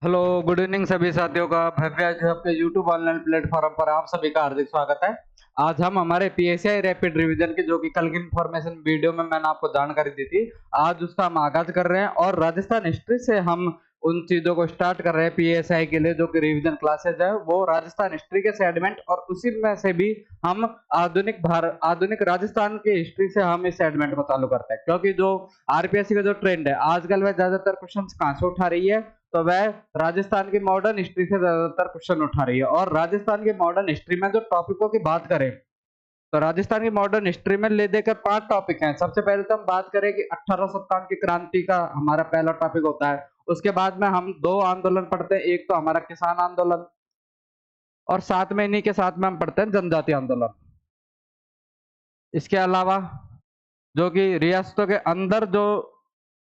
Hello, good evening सभी साथियों का। भव्य जो आपके यूट्यूब ऑनलाइन प्लेटफॉर्म पर आप सभी का हार्दिक स्वागत है। आज हम हमारे पीएसआई रैपिड रिवीजन की जो कि कल की इन्फॉर्मेशन वीडियो में मैंने आपको जानकारी दी थी, आज उसका हम आगाज कर रहे हैं और राजस्थान हिस्ट्री से हम उन चीजों को स्टार्ट कर रहे हैं। पीएसआई के लिए जो कि रिवीजन क्लासेस है वो राजस्थान हिस्ट्री के सेगमेंट, और उसी में से भी हम आधुनिक राजस्थान की हिस्ट्री से हम इस सेगमेंट को चालू करते हैं, क्योंकि जो आरपीएससी का जो ट्रेंड है आजकल वह ज्यादातर क्वेश्चन कहाँ से उठा रही है, तो वह राजस्थान की मॉडर्न हिस्ट्री से ज्यादातर क्वेश्चन उठा रही है। और राजस्थान की मॉडर्न हिस्ट्री में जो टॉपिकों की बात करें तो राजस्थान की मॉडर्न हिस्ट्री में ले देकर 5 टॉपिक हैं। सबसे पहले तो हम बात करें कि 1857 की क्रांति का हमारा पहला टॉपिक होता है। उसके बाद में हम दो आंदोलन पढ़ते हैं, एक तो हमारा किसान आंदोलन और साथ में इन्हीं के साथ में हम पढ़ते हैं जनजाति आंदोलन। इसके अलावा जो कि रियासतों के अंदर जो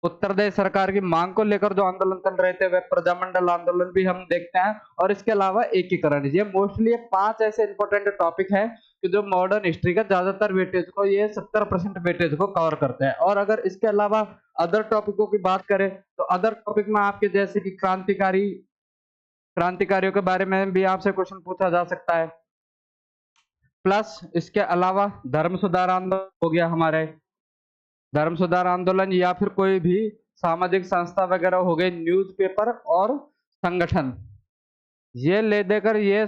उत्तर प्रदेश सरकार की मांग को लेकर जो आंदोलन चल रहे थे वह प्रजामंडल आंदोलन भी हम देखते हैं। और इसके अलावा एकीकरण, ये मोस्टली ये 5 ऐसे इंपॉर्टेंट टॉपिक हैं कि जो मॉडर्न हिस्ट्री का ज्यादातर वेटेज को, ये 70% वेटेज को कवर करते हैं। और अगर इसके अलावा अदर टॉपिकों की बात करें तो अदर टॉपिक में आपके जैसे कि क्रांतिकारियों के बारे में भी आपसे क्वेश्चन पूछा जा सकता है। प्लस इसके अलावा धर्म सुधार आंदोलन हो गया हमारे, धर्म सुधार आंदोलन या फिर कोई भी सामाजिक संस्था वगैरह हो गए, न्यूज़पेपर और संगठन, ये ले देकर ये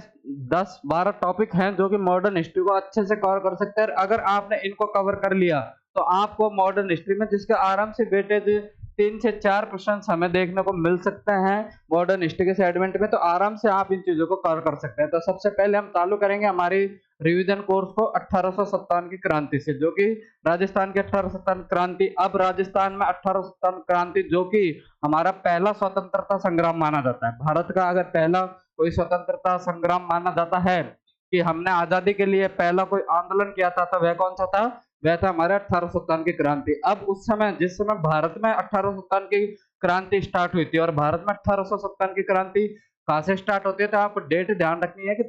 10-12 टॉपिक हैं जो कि मॉडर्न हिस्ट्री को अच्छे से कवर कर सकते हैं। अगर आपने इनको कवर कर लिया तो आपको मॉडर्न हिस्ट्री में जिसके आराम से वेटेज 3 से 4 क्वेश्चन हमें देखने को मिल सकते हैं मॉडर्न हिस्ट्री के सेगमेंट में, तो आराम से आप इन चीजों को कवर कर सकते हैं। तो सबसे पहले हम चालू करेंगे हमारी रिवीजन कोर्स को 1857 की क्रांति से, जो कि राजस्थान की 1857 क्रांति। अब राजस्थान में 1857 क्रांति जो कि हमारा पहला स्वतंत्रता संग्राम माना जाता है, भारत का अगर पहला कोई स्वतंत्रता संग्राम माना जाता है कि हमने आजादी के लिए पहला कोई आंदोलन किया था, तो वह कौन सा था? वह था हमारे 1857 की क्रांति। अब उस समय जिस समय भारत में 1857 की क्रांति स्टार्ट हुई थी, और भारत में 1857 की क्रांति कहां से स्टार्ट होती है, तो आपको डेट ध्यान रखनी है कि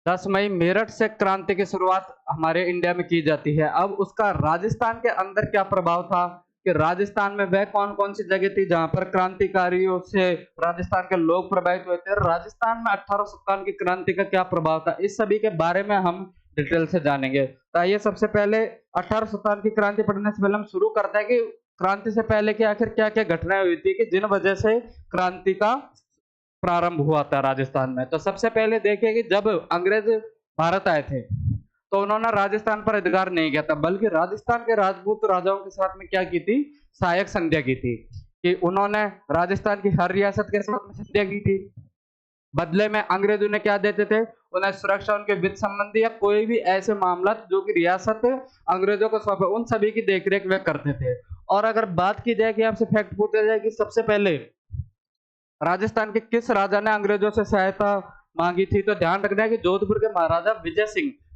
10 मई मेरठ से क्रांति की शुरुआत हमारे इंडिया में की जाती है। अब उसका राजस्थान के अंदर क्या प्रभाव था कि राजस्थान में वह कौन कौन सी जगह थी जहां पर क्रांतिकारियों से राजस्थान के लोग प्रभावित हुए थे, राजस्थान में 1857 की क्रांति का क्या प्रभाव था, इस सभी के बारे में हम डिटेल से जानेंगे। तो आइए सबसे पहले 1857 की क्रांति पढ़ने से पहले हम शुरू करते हैं कि क्रांति से पहले की आखिर क्या क्या घटनाएं हुई थी कि जिन वजह से क्रांति का प्रारंभ हुआ था राजस्थान में। तो सबसे पहले देखिए कि जब अंग्रेज भारत आए थे तो उन्होंने राजस्थान पर अधिकार नहीं किया था, बल्कि राजस्थान के राजपूत राजाओं के साथ में क्या की थी? सहायक संधियां की थी कि उन्होंने राजस्थान की हर रियासत के साथ में संधियां की थी। बदले में अंग्रेज उन्हें क्या देते थे? उन्हें सुरक्षा, उनके वित्त संबंधी या कोई भी ऐसे मामला जो कि रियासत अंग्रेजों को सौंपे, उन सभी की देखरेख वे करते थे। और अगर बात की जाए कि आपसे फैक्ट पूछा जाए कि सबसे पहले राजस्थान के किस राजा ने अंग्रेजों से सहायता मांगी थी, तो ध्यान रखना है कि जोधपुर के महाराजा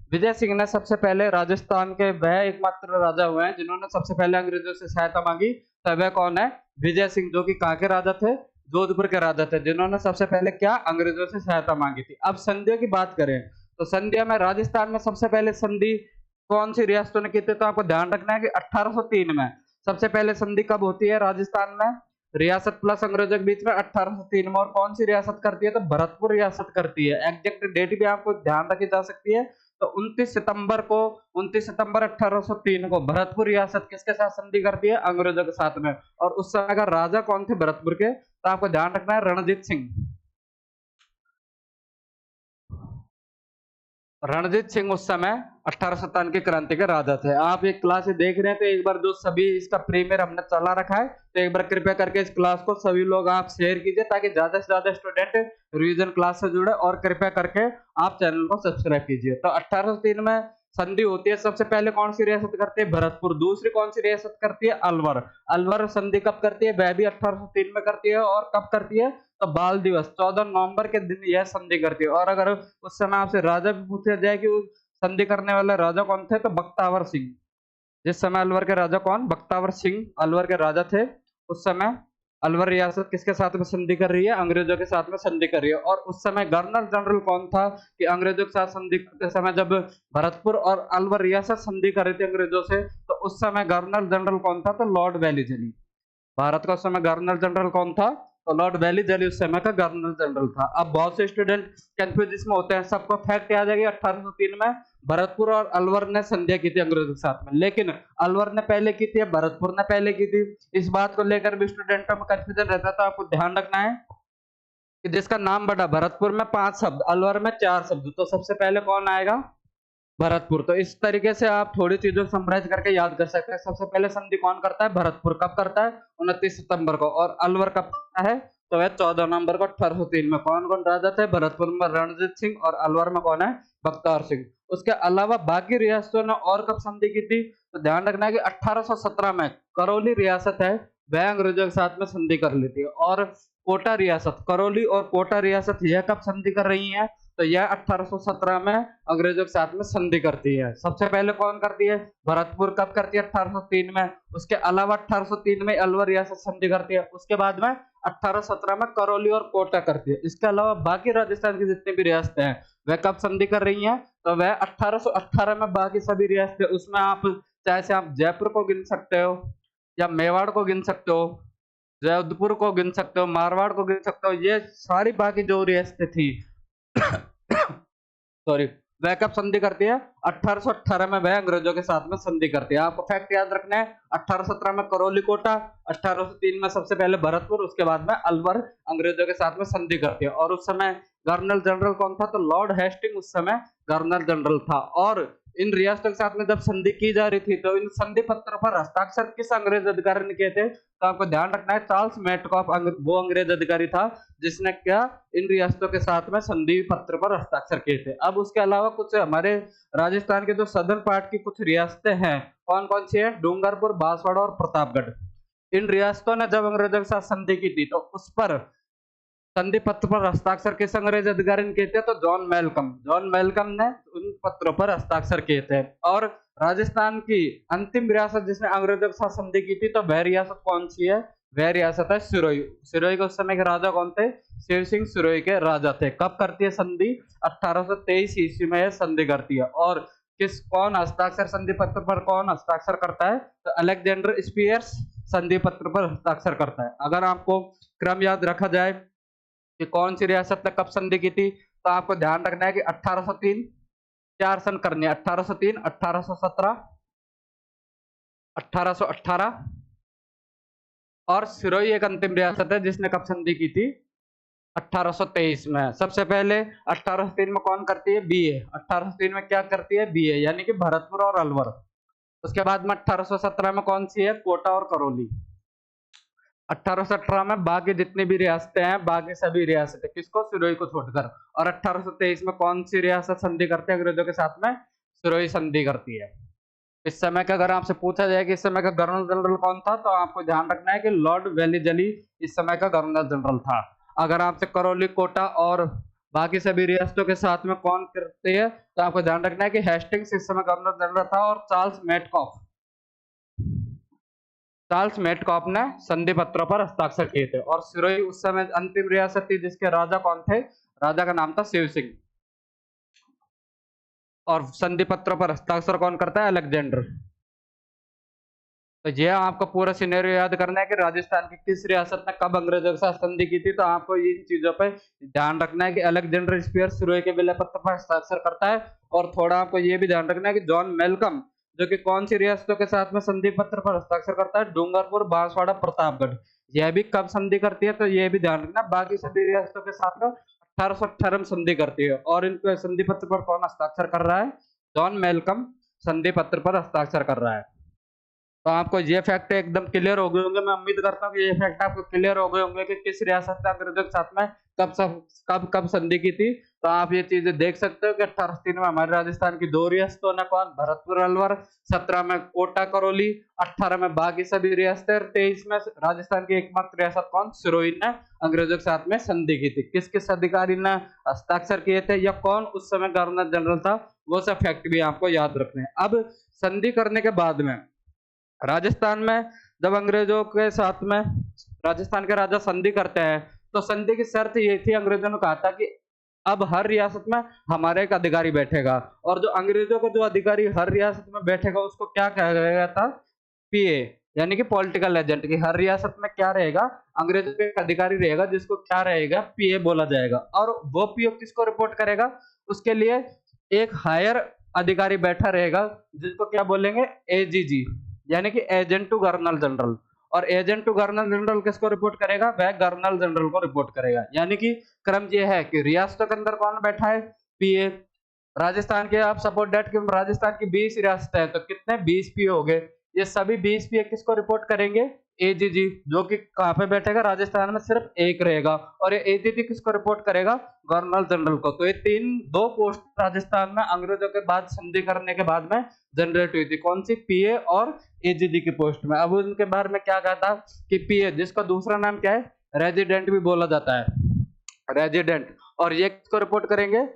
विजय सिंह ने सबसे पहले राजस्थान के वह एकमात्र राजा हुए हैं जिन्होंने सबसे पहले अंग्रेजों से सहायता मांगी। तो वह कौन है? विजय सिंह, जो कि कहाँ के राजा थे? जोधपुर के राजा थे, जिन्होंने सबसे पहले क्या अंग्रेजों से सहायता मांगी थी। अब संधियों की बात करें तो संधियों में राजस्थान में सबसे पहले संधि कौन सी रियासतों ने की थी, तो आपको ध्यान रखना है कि 1803 में सबसे पहले संधि कब होती है राजस्थान में? रियासत प्लस अंग्रेजों के बीच में 1803 में। और कौन सी रियासत करती है? तो भरतपुर रियासत करती है। एग्जैक्ट डेट भी आपको ध्यान रखी जा सकती है। तो 29 सितंबर 1803 को भरतपुर रियासत किसके साथ संधि करती है? अंग्रेजों के साथ में। और उस समय का राजा कौन थे भरतपुर के? तो आपको ध्यान रखना है रणजीत सिंह। रणजीत सिंह उस समय 1857 की क्रांति के राजा थे। आप एक क्लास देख रहे हैं तो एक बार जो सभी इसका प्रीमियर हमने चला रखा है, तो एक बार कृपया करके इस क्लास को सभी लोग आप शेयर कीजिए ताकि ज्यादा से ज्यादा स्टूडेंट रिवीजन क्लास से जुड़े, और कृपया करके आप चैनल को सब्सक्राइब कीजिए। तो 1803 में संधि होती है। सबसे पहले कौन सी रियासत करती है? भरतपुर। दूसरी कौन सी रियासत करती है? अलवर। अलवर संधि कब करती है? वह भी 1803 में करती है। और कब करती है? तो बाल दिवस 14 नवंबर के दिन यह संधि करती है। और अगर उस समय आपसे राजा भी पूछा जाए कि संधि करने वाले राजा कौन थे, तो बख्तावर सिंह। जिस समय अलवर के राजा कौन? बख्तावर सिंह अलवर के राजा थे। उस समय अलवर रियासत किसके साथ में संधि कर रही है? अंग्रेजों के साथ में संधि कर रही है। और उस समय गवर्नर जनरल कौन था कि अंग्रेजों के साथ संधि करते समय जब भरतपुर और अलवर रियासत संधि कर रही थी अंग्रेजों से, तो उस समय गवर्नर जनरल कौन था? तो लॉर्ड वेलिजली। भारत का उस समय गवर्नर जनरल कौन था? तो लॉर्ड वेलीजली उस समय का गवर्नर जनरल था। अब बहुत से स्टूडेंट कंफ्यूज इसमें होते हैं, सबको फैक्ट याद है कि 1803 में भरतपुर और अलवर ने संधियां की थी अंग्रेजों के साथ में, लेकिन अलवर ने पहले की थी या भरतपुर ने पहले की थी, इस बात को लेकर भी स्टूडेंटों में कंफ्यूजन रहता है। तो आपको ध्यान रखना है कि जिसका नाम बड़ा, भरतपुर में 5 शब्द, अलवर में 4 शब्द, तो सबसे पहले कौन आएगा? भरतपुर। तो इस तरीके से आप थोड़ी चीजों को समराइज करके याद कर सकते हैं। सबसे पहले संधि कौन करता है? भरतपुर। कब करता है? 29 सितंबर को। और अलवर कब करता है? तो वह 14 नवंबर को 1803 में। कौन कौन राजा थे? भरतपुर में रणजीत सिंह और अलवर में कौन है? बख्तियार सिंह। उसके अलावा बाकी रियासतों ने और कब संधि की थी? तो ध्यान रखना है कि 1817 में करौली रियासत है वह अंग्रेजों के साथ में संधि कर ली थी। और कोटा रियासत, करौली और कोटा रियासत यह कब संधि कर रही है? तो यह 1817 में अंग्रेजों के साथ में संधि करती है। सबसे पहले कौन करती है? भरतपुर। कब करती है? 1803 में। उसके अलावा 1803 में अलवर रियासत संधि करती है। उसके बाद में 1817 में करौली और कोटा करती है। इसके अलावा बाकी राजस्थान की जितनी भी रियासतें हैं वह कब संधि कर रही हैं? तो वह 1818 में बाकी सभी रियासतें, उसमें आप चाहे से आप जयपुर को गिन सकते हो या मेवाड़ को गिन सकते हो, जोधपुर को गिन सकते हो, मारवाड़ को गिन सकते हो, ये सारी बाकी जो रियासतें थी सॉरी, वह कब संधि करती है? 1818 में वह अंग्रेजों के साथ में संधि करती है। आपको फैक्ट याद रखना है, 1817 में करौली कोटा, 1803 में सबसे पहले भरतपुर, उसके बाद में अलवर अंग्रेजों के साथ में संधि करती है। और उस समय गवर्नर जनरल कौन था? तो लॉर्ड हेस्टिंग उस समय गवर्नर जनरल था। और इन रियासतों के साथ में जब संधि की जा रही थी तो इन संधि पत्र पर हस्ताक्षर किस अंग्रेज अधिकारी ने किए थे? तो आपको ध्यान रखना है, चार्ल्स मेटकॉफ वो अंग्रेज अधिकारी था जिसने क्या इन रियासतों के साथ में संधि पत्र पर हस्ताक्षर किए थे। अब उसके अलावा कुछ हमारे राजस्थान के जो सदर्न पार्ट की कुछ रियासतें हैं, कौन कौन सी है? डूंगरपुर, बांसवाड़ा और प्रतापगढ़। इन रियासतों ने जब अंग्रेजों के साथ संधि की थी तो उस पर संधि पत्र पर हस्ताक्षर किस अंग्रेज अधिकारी ने किए थे? तो जॉन मेलकम ने उन पत्रों पर हस्ताक्षर किए थे। और राजस्थान की अंतिम रियासत जिसने अंग्रेजों के साथ संधि की थी तो वह रियासत कौन सी है? वह रियासत है सिरोही। सिरोही के उस समय के राजा कौन थे? शिव सिंह सिरोही के राजा थे। कब करती है संधि? 1823 ईस्वी में यह संधि करती है। और कौन हस्ताक्षर संधि पत्र पर कौन हस्ताक्षर करता है? तो अलेक्जेंडर स्पियर्स संधि पत्र पर हस्ताक्षर करता है। अगर आपको क्रम याद रखा जाए कि कौन सी रियासत ने कब संधि की थी, तो आपको ध्यान रखना है कि 1803 4 सन करने, 1803, 1817, 1818 और सिरोही एक अंतिम रियासत है जिसने कब संधि की थी? 1823 में। सबसे पहले 1803 में कौन करती है? बीए। 1803 में क्या करती है? बीए, यानी कि भरतपुर और अलवर। उसके बाद में 1817 में कौन सी है? कोटा और करौली। 1818 में बाकी जितनी भी रियासतें हैं, बाकी सभी रियासतें, किसको? सिरोही को छोड़कर। और 1823 में कौन सी रियासत संधि करती है अंग्रेजों के साथ में? सिरोही संधि करती है। इस समय का अगर आपसे पूछा जाए कि इस समय का गवर्नर जनरल कौन था, तो आपको ध्यान रखना है कि लॉर्ड वेलीजली इस समय का गवर्नर जनरल था। अगर आपसे करौली, कोटा और बाकी सभी रियासतों के साथ में कौन करते हैं, तो आपको ध्यान रखना है कि हेस्टिंग्स इस समय गवर्नर जनरल था और चार्ल्स मेटकॉफ ने संधि पत्रों पर हस्ताक्षर किए थे। और सिरोही उस समय अंतिम रियासत थी जिसके राजा कौन थे? राजा का नाम था शिव सिंह। और संधि पत्रों पर हस्ताक्षर कौन करता है? अलेक्जेंडर। तो ये आपको पूरा सिनेरियो याद करना है कि राजस्थान की किस रियासत ने कब अंग्रेजों के साथ संधि की थी। तो आपको इन चीजों पे ध्यान रखना है कि अलेक्जेंडर स्पियर सिरोही के विलय पत्र पर हस्ताक्षर करता है। और थोड़ा आपको ये भी ध्यान रखना है कि जॉन मेलकम जो कि कौन सी रियासतों के साथ में संधि पत्र पर हस्ताक्षर करता है? डूंगरपुर, बांसवाड़ा, प्रतापगढ़। यह भी कब संधि करती है? तो यह भी ध्यान रखना, बाकी सभी रियासतों के साथ में 1818 में संधि करती है। और इनके संधि पत्र पर कौन हस्ताक्षर कर रहा है? जॉन मेलकम संधि पत्र पर हस्ताक्षर कर रहा है। तो आपको ये फैक्ट एकदम क्लियर हो गए होंगे। मैं उम्मीद करता हूँ कि ये फैक्ट आपको क्लियर हो गए होंगे कि किस रियासत ने अंग्रेजों के साथ में कब संधि की थी। तो आप ये चीजें देख सकते हो कि 1803 में हमारे राजस्थान की 2 रियासतों ने कौन? भरतपुर, अलवर। 17 में कोटा, करौली। 18 में बाकी सभी रियासतें। 23 में राजस्थान की एकमात्र रियासत कौन? सिरोही ने अंग्रेजों के साथ में संधि की थी। किस किस अधिकारी ने हस्ताक्षर किए थे या कौन उस समय गवर्नर जनरल था, वो सब फैक्ट भी आपको याद रखने हैं। अब संधि करने के बाद में राजस्थान में जब अंग्रेजों के साथ में राजस्थान के राजा संधि करते हैं तो संधि की शर्त ये थी, अंग्रेजों ने कहा था कि अब हर रियासत में हमारे एक अधिकारी बैठेगा। और जो अंग्रेजों का जो अधिकारी हर रियासत में बैठेगा उसको क्या कहा गया था? पीए, यानी कि पॉलिटिकल एजेंट की हर रियासत में क्या रहेगा, अंग्रेजों का एक अधिकारी रहेगा जिसको क्या रहेगा, पीए बोला जाएगा। और वो पीओ किसको रिपोर्ट करेगा, उसके लिए एक हायर अधिकारी बैठा रहेगा जिसको क्या बोलेंगे, एजीजी, यानी कि एजेंट टू गवर्नर जनरल। और एजेंट टू गवर्नर जनरल किसको रिपोर्ट करेगा, वह गवर्नर जनरल को रिपोर्ट करेगा। यानी कि क्रम ये है कि रियासतों के अंदर कौन बैठा है, पीए। राजस्थान के आप सपोर्ट डेट कि राजस्थान की 20 रियासतें हैं तो कितने 20 पीए हो गए। ये सभी 20 पीए किसको रिपोर्ट करेंगे, एजीजी, जो कि कहाँ पे बैठेगा, राजस्थान में सिर्फ एक रहेगा। और ये एजीजी किसको रिपोर्ट करेगा, गवर्नर जनरल को। तो ये दो पोस्ट राजस्थान में अंग्रेजों के बाद संधि करने के बाद में जनरेट हुई थी, कौन सी, पीए और एजीजी की पोस्ट में। अब उनके बारे में क्या कहता कि पीए, जिसका दूसरा नाम क्या है, रेजिडेंट भी बोला जाता है, रेजिडेंट। और ये किसको रिपोर्ट करेंगे,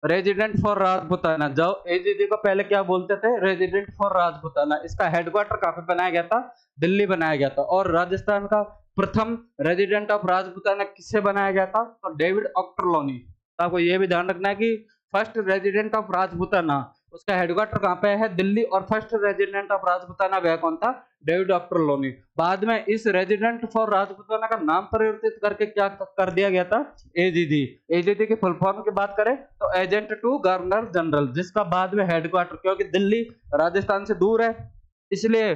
रेजिडेंट फॉर राजपुताना। जो एजीजी को पहले क्या बोलते थे, रेजिडेंट फॉर राजपुताना। इसका हेडक्वार्टर कहाँ पे बनाया गया था, दिल्ली बनाया गया था। और राजस्थान का प्रथम रेजिडेंट ऑफ राजपुताना किससे बनाया गया था, तो डेविड ऑक्टरलोनी। तो आपको ये भी ध्यान रखना है कि फर्स्ट रेजिडेंट ऑफ राजपुताना, उसका हेडक्वार्टर कहाँ पे है, दिल्ली। और फर्स्ट रेजिडेंट ऑफ राजपुताना वह कौन था, डेविड ऑक्टरलोनी। बाद में इस रेजिडेंट फॉर राजपुताना का नाम परिवर्तित करके क्या कर दिया गया था, एजीजी। एजीजी की फुल फॉर्म की बात करें तो एजेंट टू गवर्नर जनरल, जिसका बाद में हेडक्वार्टर, क्योंकि दिल्ली राजस्थान से दूर है इसलिए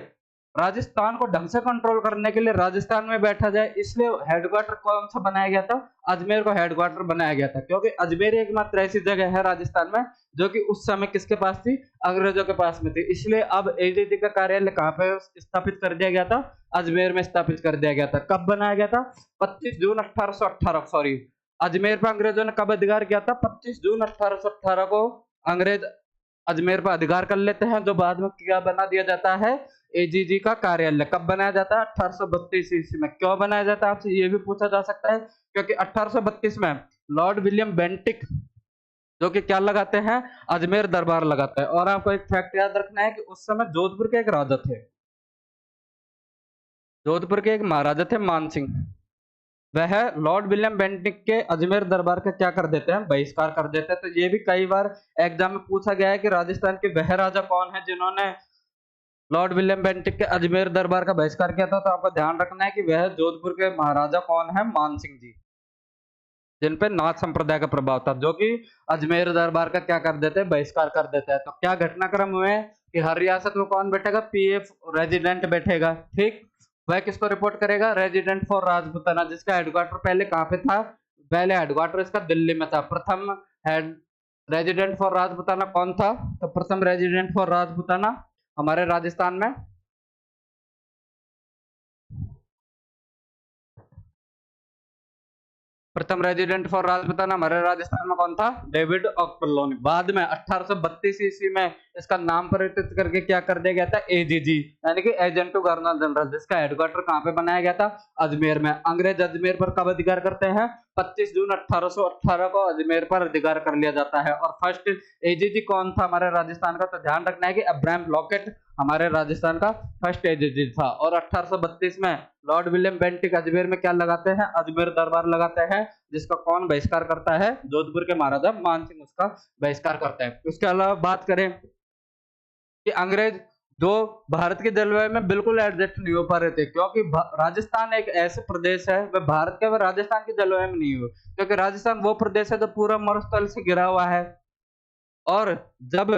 राजस्थान को ढंग से कंट्रोल करने के लिए राजस्थान में बैठा जाए, इसलिए हेडक्वार्टर कौन सा बनाया गया था, अजमेर को हेडक्वार्टर बनाया गया था। क्योंकि अजमेर एकमात्र ऐसी जगह है राजस्थान में जो कि उस समय किसके पास थी, अंग्रेजों के पास में थी। इसलिए अब एजीजी का कार्यालय कहाँ पे स्थापित कर दिया गया था, अजमेर में स्थापित कर दिया गया था। कब बनाया गया था, 25 जून 1818, सॉरी, अजमेर पर अंग्रेजों ने कब अधिकार किया था, 25 जून 1818 को अंग्रेज अजमेर पर अधिकार कर लेते हैं, जो बाद में क्या बना दिया जाता है, एजीजी का कार्यालय। कब बनाया जाता है, 1832 ईस्वी में। क्यों बनाया जाता है, आपसे ये भी पूछा जा सकता है, क्योंकि 1832 में लॉर्ड विलियम बेंटिक जो कि क्या लगाते हैं, अजमेर दरबार लगाता है। और आपको एक फैक्ट याद रखना है कि उस समय जोधपुर के एक राजा थे, जोधपुर के एक महाराजा थे मान सिंह। वह लॉर्ड विलियम बेंटिक के अजमेर दरबार का क्या कर देते हैं, बहिष्कार कर देते हैं। तो ये भी कई बार एग्जाम में पूछा गया है कि राजस्थान के वह राजा कौन है जिन्होंने लॉर्ड विलियम बेंटिक के अजमेर दरबार का बहिष्कार किया था। तो आपको ध्यान रखना है कि वह जोधपुर के महाराजा कौन है, मान सिंह जी, जिन पे नाथ संप्रदाय का प्रभाव था, जो कि अजमेर दरबार का क्या कर देते हैं, बहिष्कार कर देते हैं। तो क्या घटनाक्रम हुए कि हर रियासत में कौन बैठेगा, पीएफ रेजिडेंट बैठेगा, ठीक। वह किसको रिपोर्ट करेगा, रेजिडेंट फॉर राजपुताना, जिसका हेडक्वार्टर पहले कहाँ पे था, पहले हेडक्वार्टर इसका दिल्ली में था। प्रथम हेड रेजिडेंट फॉर राजपुताना कौन था, तो प्रथम रेजिडेंट फॉर राजपुताना हमारे राजस्थान में प्रथम रेजिडेंट फॉर राजपुताना हमारे राजस्थान में कौन था, डेविड ऑक्टरलोनी। बाद में 1832 ईस्वी में इसका नाम परिवर्तित करके क्या कर दिया गया था, एजीजी, यानी कि एजेंट टू गवर्नर जनरल, जिसका हेडक्वार्टर कहाँ पे बनाया गया था, अजमेर में। अंग्रेज अजमेर पर कब अधिकार करते हैं, 25 जून 1818 को अजमेर पर अधिकार कर लिया जाता है। और फर्स्ट एजीजी कौन था हमारे राजस्थान का, तो ध्यान रखना है कि अब्राहम लॉकेट हमारे राजस्थान का फर्स्ट एजीजी था। और 1832 में लॉर्ड विलियम बेंटिक अजमेर में क्या लगाते हैं, अजमेर दरबार लगाते हैं, जिसका कौन बहिष्कार करता है, जोधपुर के महाराजा मान सिंह उसका बहिष्कार करता है। उसके अलावा बात करें कि अंग्रेज जो भारत के जलवायु में बिल्कुल एडजस्ट नहीं हो पा रहे थे, क्योंकि राजस्थान एक ऐसे प्रदेश है, वह भारत के, वह राजस्थान के जलवायु में नहीं हो, क्योंकि राजस्थान वो प्रदेश है जो पूरा मरुस्थल से घिरा हुआ है। और जब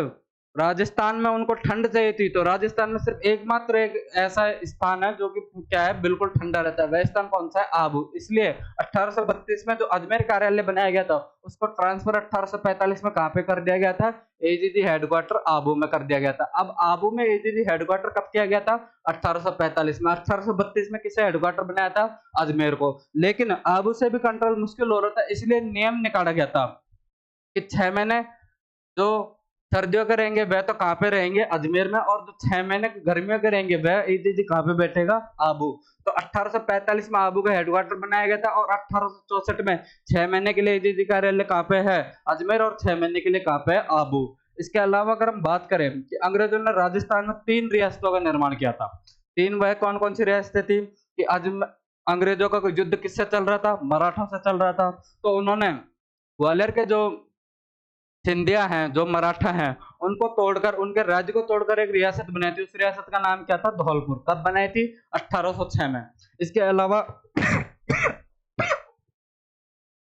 राजस्थान में उनको ठंड चाहिए थी, तो राजस्थान में सिर्फ एकमात्र एक ऐसा स्थान है जो कि क्या है, बिल्कुल ठंडा रहता है। वह स्थान कौन सा है, आबू। इसलिए 1832 में जो अजमेर कार्यालय बनाया गया था, उसको ट्रांसफर 1845 में कहां पे कर दिया गया था, एजीजी हेडक्वार्टर आबू में कर दिया गया था। अब आबू में एजीजी हेडक्वार्टर कब किया गया था, 1845 में। 1832 में किसे हेडक्वार्टर बनाया था, अजमेर को। लेकिन आबू से भी कंट्रोल मुश्किल हो रहा था, इसलिए नियम निकाला गया था कि 6 महीने जो सर्दियों के रहेंगे वह तो कहाँ पे रहेंगे, अजमेर में। और जो 6 महीने गर्मियों के रहेंगे वह एजीजी कहाँ पे बैठेगा, आबू। तो 1845 में आबू का हेडक्वार्टर बनाया गया था। और 1864 में 6 महीने के लिए एजीजी कार्यालय कहाँ पे है, अजमेर, और 6 महीने के लिए कहाँ पे है, आबू। इसके अलावा अगर हम बात करें कि अंग्रेजों ने राजस्थान में 3 रियासतों का निर्माण किया था। 3 वह कौन कौन सी रियासतें थी कि अंग्रेजों का कोई युद्ध किससे चल रहा था, मराठों से चल रहा था। तो उन्होंने ग्वालियर के जो सिंधिया हैं, जो मराठा हैं, उनको तोड़कर, उनके राज्य को तोड़कर एक रियासत बनाई थी। उस रियासत का नाम क्या था? धौलपुर। कब बनाई थी? 1806 में। इसके अलावा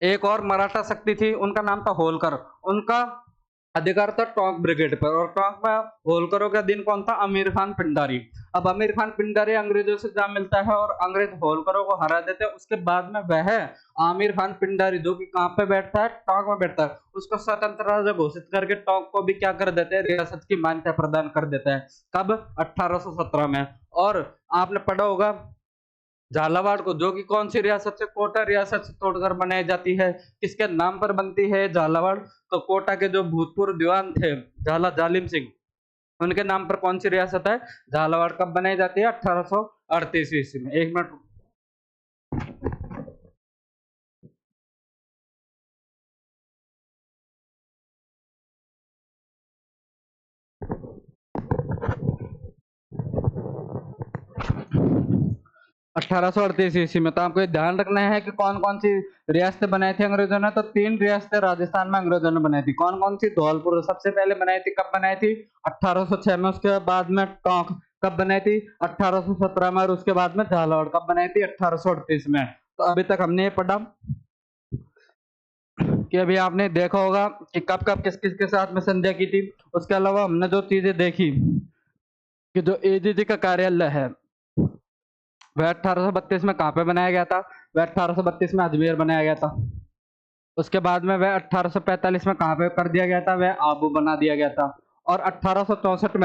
एक और मराठा शक्ति थी, उनका नाम था होलकर। उनका अधिकार था टोंक ब्रिगेड पर, और टोंक में होलकरों का दिन कौन था? अमीर खान पिंडारी। अब अमीर खान पिंडारी अंग्रेजों से जा मिलता है और अंग्रेज होलकरों को हरा देते हैं। उसके बाद में वह आमिर खान पिंडारी, जो कि कहाँ पे बैठता है? टोंक में बैठता है, उसको स्वतंत्र राज्य घोषित करके टोंक को भी क्या कर देते हैं? रियासत की मान्यता प्रदान कर देता है। कब? 1817 में। और आपने पढ़ा होगा झालावाड़ को, जो कि कौन सी रियासत से? कोटा रियासत से तोड़कर बनाई जाती है। किसके नाम पर बनती है झालावाड़? तो कोटा के जो भूतपूर्व दीवान थे झाला जालिम सिंह, उनके नाम पर कौन सी रियासत है? झालावाड़। कब बनाई जाती है? 1838 ईस्वी में। एक मिनट। 1838 ईस्वी में। तो आपको ये ध्यान रखना है कि कौन कौन सी रियासतें बनाई थी अंग्रेजों ने। तो 3 रियासतें राजस्थान में अंग्रेजों ने बनाई थी। कौन कौन सी? धौलपुर सबसे पहले बनाई थी। कब बनाई थी? 1806 में। उसके बाद में टोंक कब बनाई थी? 1817 में। और उसके बाद में झालावाड़ कब बनाई थी? 1838 में। तो अभी तक हमने ये पढ़ा कि अभी आपने देखा होगा कि कब कब किस किस के साथ में संध्या की थी। उसके अलावा हमने जो चीजें देखी कि जो एजीजी का कार्यालय है वह 1832 में कहाँ पे बनाया गया था? वह 1832 में अजमेर बनाया गया था। उसके बाद में वह 1845 में कहाँ पे कर दिया गया था? वह आबू बना दिया गया था। और 1864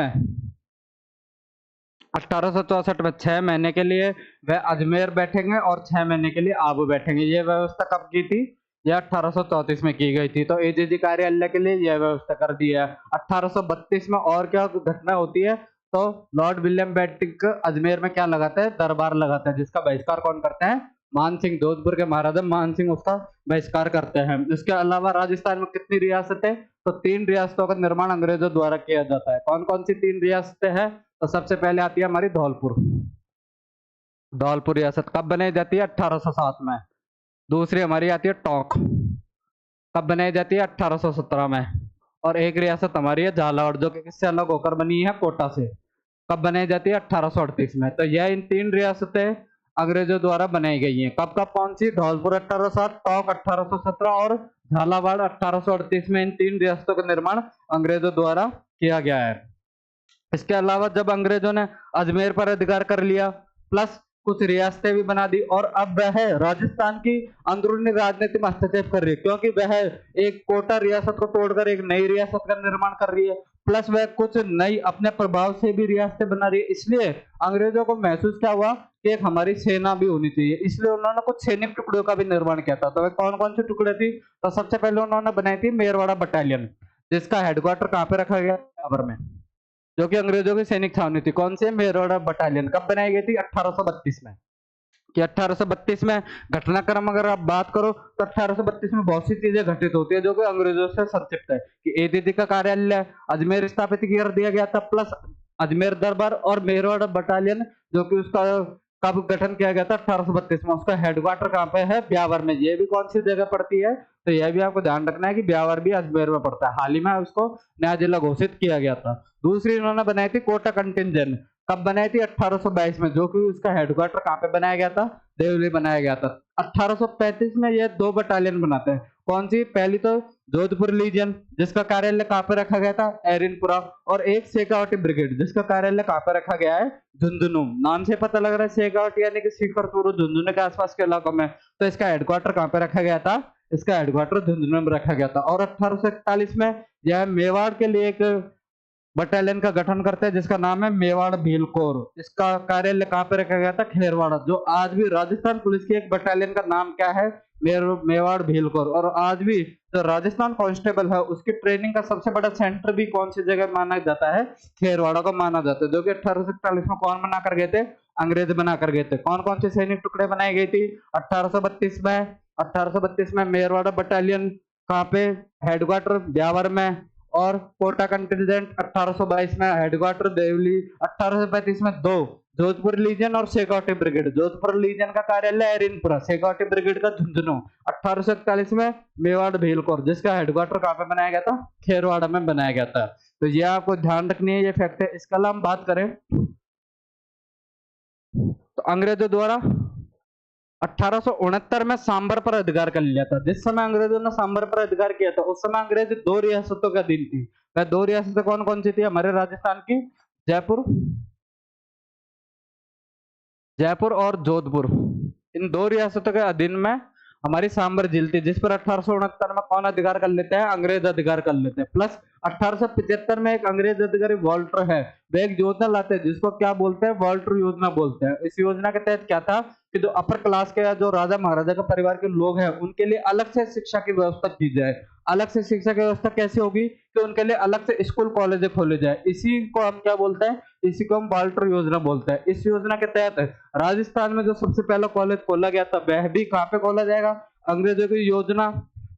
में 6 महीने के लिए वह अजमेर बैठेंगे और 6 महीने के लिए आबू बैठेंगे। ये व्यवस्था कब की थी? यह 1834 में की गई थी। तो एजीजी कार्यालय के लिए यह व्यवस्था कर दी है। 1832 में और क्या घटना होती है? तो लॉर्ड विलियम बेंटिक अजमेर में क्या लगाता है? दरबार लगाता है, जिसका बहिष्कार कौन करते हैं? मान सिंह, जोधपुर के महाराजा मान सिंह उसका बहिष्कार करते हैं। इसके अलावा राजस्थान में कितनी रियासतें? तो 3 रियासतों का निर्माण अंग्रेजों द्वारा किया जाता है। कौन कौन सी 3 रियासतें हैं? तो सबसे पहले आती है हमारी धौलपुर। धौलपुर रियासत कब बनाई जाती है? 1807 में। दूसरी हमारी आती है टोंक। कब बनाई जाती है? 1817 में। और एक रियासत हमारी है झालावाड़, जो कि किससे अलग होकर बनी है? कोटा से। कब बनाई जाती है? 1838 में। तो यह इन 3 रियासतें अंग्रेजों द्वारा बनाई गई हैं। कब कब कौन सी? धौलपुर 1807, टोंक 1817 और झालावाड़ 1838 में। इन 3 रियासतों का निर्माण अंग्रेजों द्वारा किया गया है। इसके अलावा जब अंग्रेजों ने अजमेर पर अधिकार कर लिया, प्लस कुछ रियासतें भी बना दी, और अब वह राजस्थान की अंदरूनी राजनीति में हस्तक्षेप कर रही है, क्योंकि वह एक कोटा रियासत को तोड़कर एक नई रियासत का निर्माण कर रही है, प्लस वह कुछ नई अपने प्रभाव से भी रियासतें बना रही है। इसलिए अंग्रेजों को महसूस क्या हुआ कि एक हमारी सेना भी होनी चाहिए, इसलिए उन्होंने कुछ सैनिक टुकड़ों का भी निर्माण किया था। तो वह कौन कौन से टुकड़े थी? तो सबसे पहले उन्होंने बनाई थी मेरवाड़ा बटालियन, जिसका हेडक्वार्टर कहाँ पे रखा गया? ब्यावर में, जो कि अंग्रेजों की सैनिक छावनी थी। कौन से? मेरवाड़ा बटालियन। कब बनाई गई थी? 1832 में। कि 1832 में घटनाक्रम अगर आप बात करो तो 1832 में बहुत सी चीजें घटित होती है जो कि अंग्रेजों से संक्षिप्त है। कि एजीजी का कार्यालय अजमेर स्थापित कर दिया गया था, प्लस अजमेर दरबार और मेरवाड़ा बटालियन, जो कि उसका कब गठन किया गया था? 1832 में। उसका हेडक्वार्टर कहाँ पे है? ब्यावर में। ये भी कौन सी जगह पड़ती है? तो यह भी आपको ध्यान रखना है कि ब्यावर भी अजमेर में पड़ता है। हाल ही में उसको नया जिला घोषित किया गया था। दूसरी उन्होंने बनाई थी कोटा कंटिजेंट। कब बनाई थी? 1822 में, जो कि उसका हेडक्वार्टर कहाँ पे बनाया गया था? देवली बनाया गया था। 1835 में ये 2 बटालियन बनाते हैं। कौन सी? पहली तो जोधपुर लीजियन, जिसका कार्यालय कहाँ पे रखा गया था? एरिनपुरा। और एक शेखावटी ब्रिगेड, जिसका कार्यालय कहाँ पे रखा गया है? झुंझुनू। नाम से पता लग रहा है शेखावटी यानी कि शिखरपुर, झुंझुनू के आसपास के इलाकों में। तो इसका हेडक्वार्टर कहाँ पे रखा गया था? इसका हेडक्वार्टर झुंझुनू में रखा गया था। और 1841 में यह मेवाड़ के लिए एक बटालियन का गठन करते हैं, जिसका नाम है मेवाड़ भील कोर। इसका कार्यालय कहाँ पे रखा गया था? खेरवाड़ा। जो आज भी राजस्थान पुलिस की एक बटालियन का नाम क्या है? मेवाड़ भील कोर। और आज भी जो राजस्थान कांस्टेबल है उसकी ट्रेनिंग का सबसे बड़ा सेंटर भी कौन सी जगह माना जाता है? खेरवाड़ा को माना जाता है। जो कि 1841 में कौन बना कर गए थे? अंग्रेज बना कर गए थे। कौन कौन से सैनिक टुकड़े बनाई गई थी 1832 में? 1832 में मेरवाड़ा बटालियन कहाँ पे? हेडक्वार्टर ब्यावर में। और कोटा कंटिजेंट 1822 में हेडक्वार्टर देवली। 1835 में 2 जोधपुर लीजन और शेखावटी ब्रिगेड। जोधपुर लीजन का कार्यालय एरिनपुरा, शेखावटी ब्रिगेड का झुंझुनू। 1841 में मेवाड़ भीलकोर, जिसका हेडक्वार्टर कहाँ पे बनाया गया था? खेरवाड़ा में बनाया गया था। तो ये आपको ध्यान रखनी है, ये फैक्ट है। इसका हम बात करें तो अंग्रेजों द्वारा 1869 में सांबर पर अधिकार कर लिया था। जिस समय अंग्रेजों ने सांबर पर अधिकार किया था, उस समय अंग्रेज 2 रियासतों का अधीन थी। वह 2 रियासतें कौन कौन सी थी हमारे राजस्थान की? जयपुर जयपुर और जोधपुर। इन 2 रियासतों के अधीन में हमारी सांबर झील थी, जिस पर 1869 में कौन अधिकार कर लेते हैं? अंग्रेज अधिकार कर लेते हैं। प्लस 1875 में एक अंग्रेज अधिकारी वॉल्टर है, वे एक योजना लाते हैं जिसको क्या बोलते हैं? वॉल्टर योजना बोलते हैं। इस योजना के तहत क्या था कि जो अपर क्लास के या जो राजा महाराजा के परिवार के लोग हैं, उनके लिए अलग से शिक्षा की व्यवस्था की जाए। अलग से शिक्षा की व्यवस्था कैसे होगी कि उनके लिए अलग से स्कूल कॉलेज खोले जाए। इसी को हम क्या बोलते हैं? इसी को हम वॉल्टर योजना बोलते हैं। इस योजना के तहत राजस्थान में जो सबसे पहला कॉलेज खोला गया था, वह भी कहाँ पे खोला जाएगा? अंग्रेजों की योजना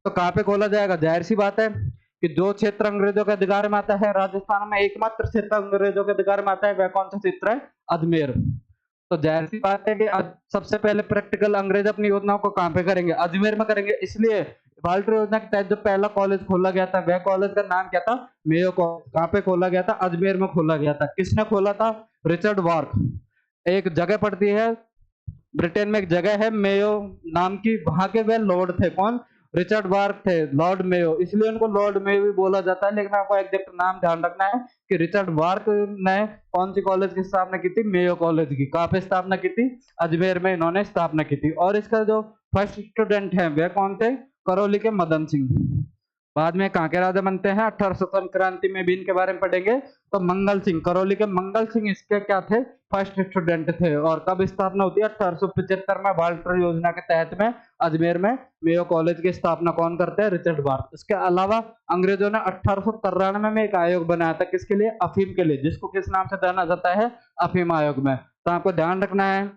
तो कहाँ पे खोला जाएगा? जाहिर सी बात है कि जो क्षेत्र अंग्रेजों के अधिकार में आता है, राजस्थान में एकमात्र क्षेत्र अंग्रेजों के अधिकार में आता है, वह कौन सा क्षेत्र है? अजमेर। तो जाहिर सी बात है कि सबसे पहले प्रैक्टिकल अंग्रेज अपनी योजनाओं को कहाँ पे करेंगे? अजमेर में करेंगे। इसलिए वाल्टर योजना के तहत जो पहला कॉलेज खोला गया था, वह कॉलेज का नाम क्या था? Mayo college. कहाँ पे खोला गया था? अजमेर में खोला गया था। किसने खोला था? रिचर्ड वार्क। एक जगह पड़ती है ब्रिटेन में, एक जगह है मेयो नाम की, वहां के वह लॉर्ड थे। कौन? रिचर्ड वार्क थे, लॉर्ड मेयो, इसलिए उनको लॉर्ड मेयो भी बोला जाता है। लेकिन आपको एग्जैक्ट नाम ध्यान रखना है कि रिचर्ड वार्क ने कौन सी कॉलेज की स्थापना की थी? मेयो कॉलेज की। कहाँ पे स्थापना की थी? अजमेर में इन्होंने स्थापना की थी। और इसका जो फर्स्ट स्टूडेंट है वह कौन थे? करौली के मदन सिंह। बाद में कहाँ के राजा बनते हैं? 1857 क्रांति में भी इनके बारे में पढ़ेंगे। तो मंगल सिंह, करौली के मंगल सिंह इसके क्या थे? फर्स्ट स्टूडेंट थे। और कब स्थापना होती है? 1875 में वाल्टर योजना के तहत में अजमेर में मेयो कॉलेज की स्थापना कौन करते हैं? रिचर्ड वार्क। इसके अलावा अंग्रेजों ने 1893 में एक आयोग बनाया था, किसके लिए? अफीम के लिए, जिसको किस नाम से जाना जाता है? अफीम आयोग में। तो आपको ध्यान रखना है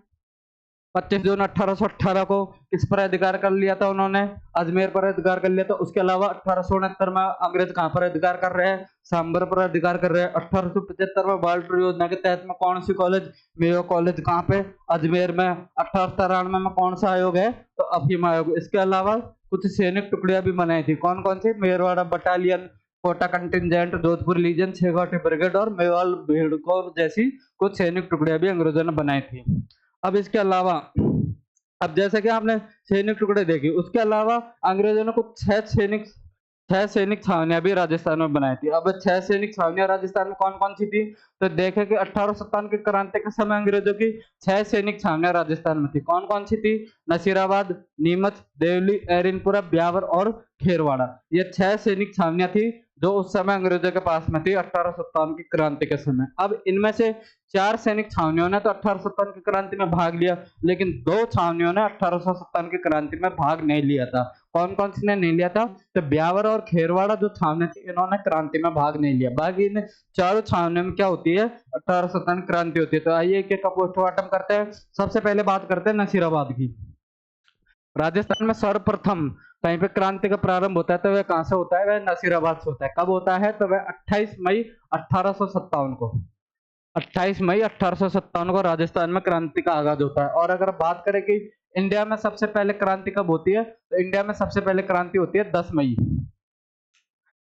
25 जून 1818 को किस पर अधिकार कर लिया था उन्होंने? अजमेर पर अधिकार कर लिया था। उसके अलावा 1869 में अंग्रेज कहां पर अधिकार कर रहे हैं? सांबर पर अधिकार कर रहे हैं। 1875 में वाल्टर योजना के तहत में कौन सी कॉलेज? Mayo college. कहां पे? अजमेर में। 1893 में कौन सा आयोग है? तो अफीम आयोग। इसके अलावा कुछ सैनिक टुकड़ियां भी बनाई थी। कौन कौन सी? Merwara battalion, Kota contingent, Jodhpur legion, Shekhawati brigade और मेवाड़ भीलकोर जैसी कुछ सैनिक टुकड़ियां भी अंग्रेजों ने बनाई थी। अब इसके अलावा, अब जैसे कि आपने सैनिक टुकड़े देखी, उसके अलावा अंग्रेजों ने कुछ 6 सैनिक छावनियां भी राजस्थान में बनाई थी। अब 6 सैनिक छावनियां राजस्थान में कौन कौन सी थी? तो देखे कि 1857 की क्रांति के समय अंग्रेजों की 6 सैनिक छावनियां राजस्थान में थी। कौन कौन सी थी? नसीराबाद, नीमच, देवली, एरिनपुरा, ब्यावर और खेरवाड़ा। ये 6 सैनिक छावनियां थी जो उस समय अंग्रेजों के पास में थी 1857 की क्रांति के समय। अब इनमें से 4 सैनिक छावनियों ने तो 1857 की क्रांति में भाग लिया, लेकिन 2 छावनियों ने 1857 की क्रांति में भाग नहीं लिया था। कौन कौन सी ने नहीं लिया था? तो ब्यावर और खेरवाड़ा जो छावनी थी, इन्होंने क्रांति में भाग नहीं लिया। बाकी इन चारों छावनियों में क्या होती है? 1857 क्रांति होती है। तो आइए एक एक का पोस्टमार्टम करते हैं। सबसे पहले बात करते हैं नसीराबाद की। राजस्थान में सर्वप्रथम कहीं पे क्रांति का प्रारंभ होता है तो वह कहां से होता है? वह नसीराबाद से होता है। कब होता है? तो वह 28 मई 1857 को। 28 मई 1857 को राजस्थान में क्रांति का आगाज होता है। और अगर बात करें कि इंडिया में सबसे पहले क्रांति कब होती है, तो इंडिया में सबसे पहले क्रांति होती है 10 मई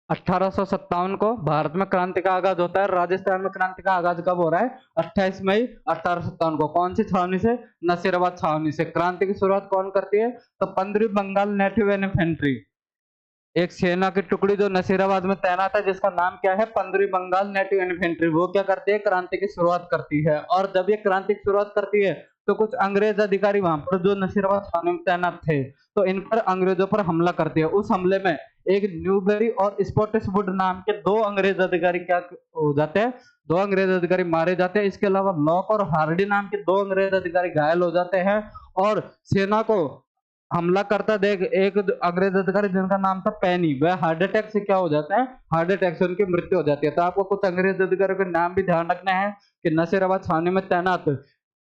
1857 को भारत में क्रांति का आगाज होता है। राजस्थान में क्रांति का आगाज कब हो रहा है? 28 मई 1857 को। कौन सी छावनी से? नसीराबाद छावनी से। क्रांति की शुरुआत कौन करती है? तो 15वीं बंगाल नेटिव इन्फेंट्री, एक सेना की टुकड़ी जो नसीराबाद में तैनात है, जिसका नाम क्या है? 15वीं बंगाल नेटिव इन्फेंट्री। वो क्या करती है? क्रांति की शुरुआत करती है। और जब ये क्रांति की शुरुआत करती है तो कुछ अंग्रेज अधिकारी वहां पर जो नसीराबाद थाने में तैनात थे, तो इन पर अंग्रेजों पर हमला करती है। उस हमले में एक न्यूबेरी और स्पॉटिसवुड नाम के 2 अंग्रेज अधिकारी क्या हो जाते हैं? 2 अंग्रेज अधिकारी मारे जाते हैं। इसके अलावा लॉक और हार्डी नाम के 2 अंग्रेज अधिकारी घायल हो जाते हैं। और सेना को हमला करता देख एक अंग्रेज अधिकारी जिनका नाम था पैनी, वह हार्ट अटैक से क्या हो जाता है? हार्ट अटैक से उनकी मृत्यु हो जाती है। तो आपको कुछ अंग्रेज अधिकारियों के नाम भी ध्यान रखना है कि नसीराबाद छावनी में तैनात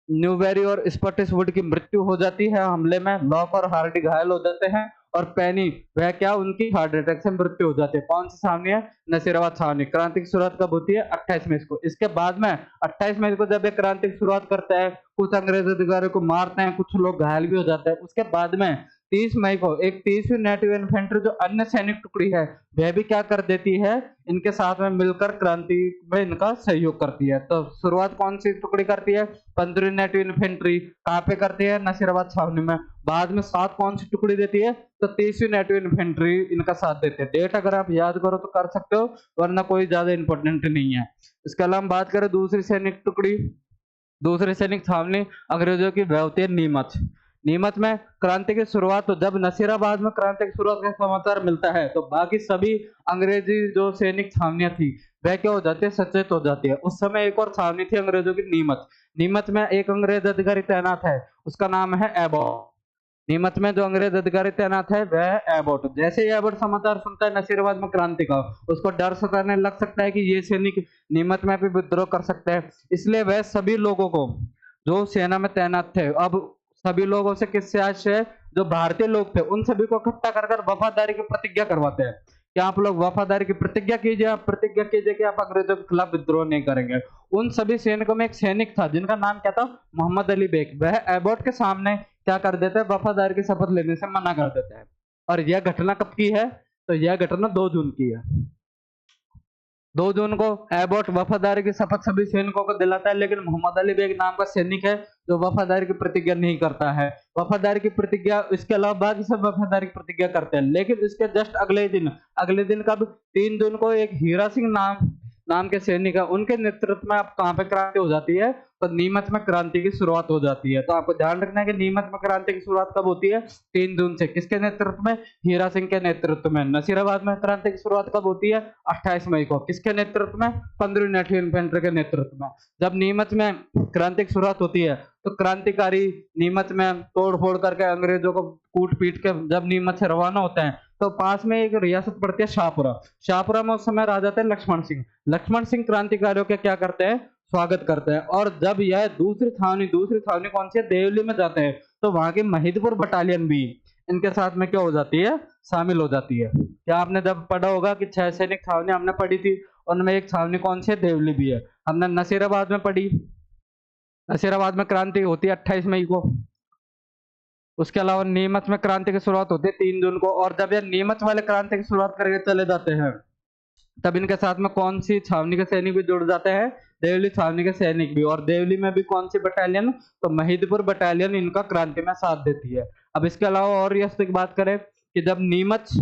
न्यूबेरी और स्पॉटिसवुड की मृत्यु हो जाती है हमले में, लॉक और हार्डी घायल हो जाते हैं, और पैनी वह क्या उनकी हार्ट अटैक से मृत्यु हो जाती है। कौन सी छावनी है? नसीराबाद छावनी। क्रांति की शुरुआत कब होती है? 28 मई को। इसके बाद में 28 मई को जब ये क्रांति की शुरुआत करता है, कुछ अंग्रेज अधिकारियों को मारते हैं, कुछ लोग घायल भी हो जाते हैं। उसके बाद में 30 मई को एक 30वीं नेटिव इन्फेंट्री जो अन्य सैनिक टुकड़ी है वह भी क्या कर देती है, इनके साथ में मिलकर क्रांति में इनका सहयोग करती है। तो शुरुआत कौन सी टुकड़ी करती है? 15वीं नेटिव इन्फेंट्री। कहाँ पे करती है? नसीराबाद छावनी में। बाद में साथ कौन सी टुकड़ी देती है? तो 30वीं नेटिव इन्फेंट्री इनका साथ देते हैं। डेट अगर आप याद करो तो कर सकते हो, वरना कोई ज्यादा इंपॉर्टेंट नहीं है। इसके अलावा हम बात करें दूसरी सैनिक टुकड़ी, दूसरी सैनिक छावनी अंग्रेजों की वह होती है नीमच। नीमच में क्रांति की शुरुआत, तो जब नसीराबाद में क्रांति की शुरुआत का समाचार मिलता है तो बाकी सभी अंग्रेजी जो सैनिक छावनियां थी वह क्या हो जाती है? सचेत हो जाती है। उस समय एक और छावनी थी अंग्रेजों की, नीमच। नीमच में एक अंग्रेज अधिकारी तैनात है, उसका नाम है एबॉट। नीमच में जो अंग्रेज अधिकारी तैनात है वह एबॉट। जैसे ही एबॉट समाचार सुनता है नसीराबाद में क्रांति का, उसको डर सताने लग सकता है कि ये सैनिक नीमच में भी विद्रोह कर सकते हैं। इसलिए वह सभी लोगों को जो सेना में तैनात थे, अब सभी लोगों से किससे आशय, जो भारतीय लोग थे उन सभी को इकट्ठा कर कर वफादारी की प्रतिज्ञा करवाते हैं कि आप लोग वफादारी की प्रतिज्ञा कीजिए, आप प्रतिज्ञा कीजिए कि आप अंग्रेजों के खिलाफ विद्रोह नहीं करेंगे। उन सभी सैनिकों में एक सैनिक था जिनका नाम क्या था? मोहम्मद अली बेग। वह एबॉट के सामने क्या कर देते हैं? वफादारी की शपथ लेने से मना कर देते हैं। और यह घटना कब की है? तो यह घटना 2 जून की है। 2 जून को एबॉट वफादारी की शपथ सभी सैनिकों को दिलाता है, लेकिन मोहम्मद अली बेग नाम का सैनिक है जो वफादारी की प्रतिज्ञा नहीं करता है। वफादारी की प्रतिज्ञा, इसके अलावा बाकी सब वफादारी की प्रतिज्ञा करते हैं, लेकिन इसके जस्ट अगले दिन कब? 3 जून को एक हीरा सिंह नाम के सैनिक है, उनके नेतृत्व में अब कहाँ पे क्रांति हो जाती है? तो नीमच में क्रांति की शुरुआत हो जाती है। तो आपको ध्यान रखना है कि नीमच में क्रांति की शुरुआत कब होती है? 3 जून से। किसके नेतृत्व में? हीरा सिंह के नेतृत्व में। नसीराबाद में क्रांति की शुरुआत कब होती है? 28 मई को। किसके नेतृत्व में? 15वीं नेटिव इन्फेंट्री के नेतृत्व में। जब नीमच में क्रांति की शुरुआत होती है तो क्रांतिकारी नीमच में तोड़ फोड़ करके अंग्रेजों को कूट पीट के जब नीमच से रवाना होते हैं तो पास में एक रियासत पड़ती है शाहपुरा। शाहपुरा में उस समय राजा थे लक्ष्मण सिंह। लक्ष्मण सिंह क्रांतिकारियों के क्या करते हैं? स्वागत करते हैं। और जब यह दूसरी छावनी कौन सी है? देवली में जाते हैं, तो वहां की महिदपुर बटालियन भी इनके साथ में क्या हो जाती है? शामिल हो जाती है। क्या आपने जब पढ़ा होगा कि 6 सैनिक छावनी हमने पढ़ी थी, उनमें एक छावनी कौन सी है? देवली भी है। हमने नसीराबाद में पढ़ी, नसीराबाद में क्रांति होती है 28 मई को। उसके अलावा नीमच में क्रांति की शुरुआत होती है 3 जून को। और जब ये नीमच वाले क्रांति की शुरुआत करके चले जाते हैं तब इनके साथ में कौन सी छावनी के सैनिक भी जुड़ जाते हैं? देवली छावनी के सैनिक भी। और देवली में भी कौन सी बटालियन? तो महिदपुर बटालियन इनका क्रांति में साथ देती है। अब इसके अलावा और रियासत की बात करें कि जब नीमच,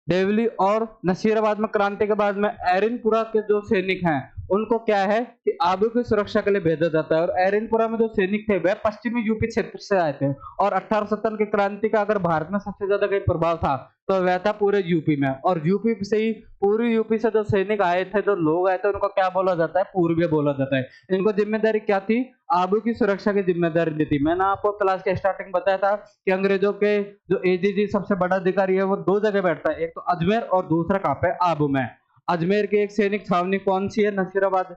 देवली और नसीराबाद में क्रांति के बाद में एरिनपुरा के जो सैनिक हैं उनको क्या है कि आबू की सुरक्षा के लिए भेजा जाता है। और एरिनपुरा में जो सैनिक थे वह पश्चिमी यूपी क्षेत्र से आए थे। और 1857 की क्रांति का अगर भारत में सबसे ज्यादा कहीं प्रभाव था तो वह था पूरे यूपी में। और यूपी से ही, पूरी यूपी से जो सैनिक आए थे, जो लोग आए थे, उनको क्या बोला जाता है? पूर्वीय बोला जाता है। इनको जिम्मेदारी क्या थी? आबू की सुरक्षा की जिम्मेदारी दी थी। मैंने आपको क्लास के स्टार्टिंग बताया था कि अंग्रेजों के जो एजीजी सबसे बड़ा अधिकारी है वो 2 जगह बैठता है, एक तो अजमेर और दूसरा कहाँ पे? आबू में। अजमेर की एक सैनिक छावनी कौन सी है? नसीराबाद,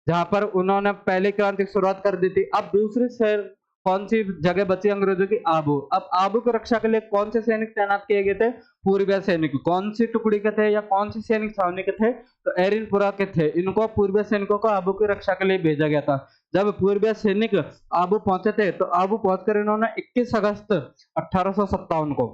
जहां पर उन्होंने पहले क्रांति की शुरुआत कर दी थी। अब दूसरी शहर कौन सी जगह बची अंग्रेजों की? आबू। अब आबू की रक्षा के लिए कौन से सैनिक तैनात किए गए थे? पूर्वीय सैनिक। कौन सी टुकड़ी के थे या कौन सी सैनिक छावनी के थे? तो एरिनपुरा के थे। इनको पूर्वीय सैनिकों को आबू की रक्षा के लिए भेजा गया था। जब पूर्वीय सैनिक आबू पहुंचे थे तो आबू पहुंचकर इन्होंने 21 अगस्त 1857 को,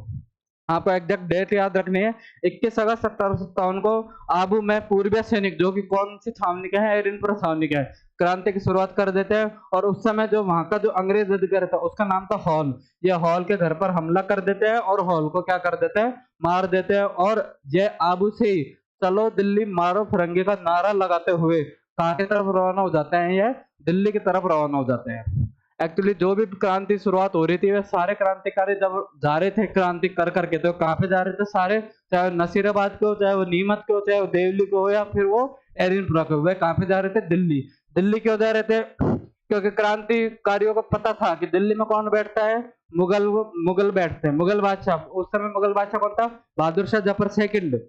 आपको एग्जैक्ट डेट याद रखनी है, 21 अगस्त 1857 को आबू में पूर्वीय सैनिक जो कि कौन सी छावनी का है? एरिनपुरा छावनी का है, क्रांति की शुरुआत कर देते हैं। और उस समय जो वहां का जो अंग्रेज अधिकारी था उसका नाम था हॉल। ये हॉल के घर पर हमला कर देते हैं और हॉल को क्या कर देते हैं? मार देते हैं। और ये आबू से ही चलो दिल्ली मारो फिरंगी का नारा लगाते हुए कहाँ की तरफ रवाना हो जाते हैं? ये दिल्ली की तरफ रवाना हो जाते हैं। एक्चुअली जो भी क्रांति शुरुआत हो रही थी वे सारे क्रांतिकारी जब जा रहे थे क्रांति कर करके, तो कहाँ पे जा रहे थे सारे? चाहे वो नसीराबाद को, चाहे वो नीमच को, चाहे वो देवली को, या फिर वो एरिनपुरा को, वे कहाँ पे जा रहे थे? दिल्ली। दिल्ली क्यों जा रहे थे? क्योंकि क्रांतिकारियों को पता था कि दिल्ली में कौन बैठता है? मुगल बैठते हैं, मुगल बादशाह। उस समय मुगल बादशाह कौन था? बहादुर शाह जफर सेकंड।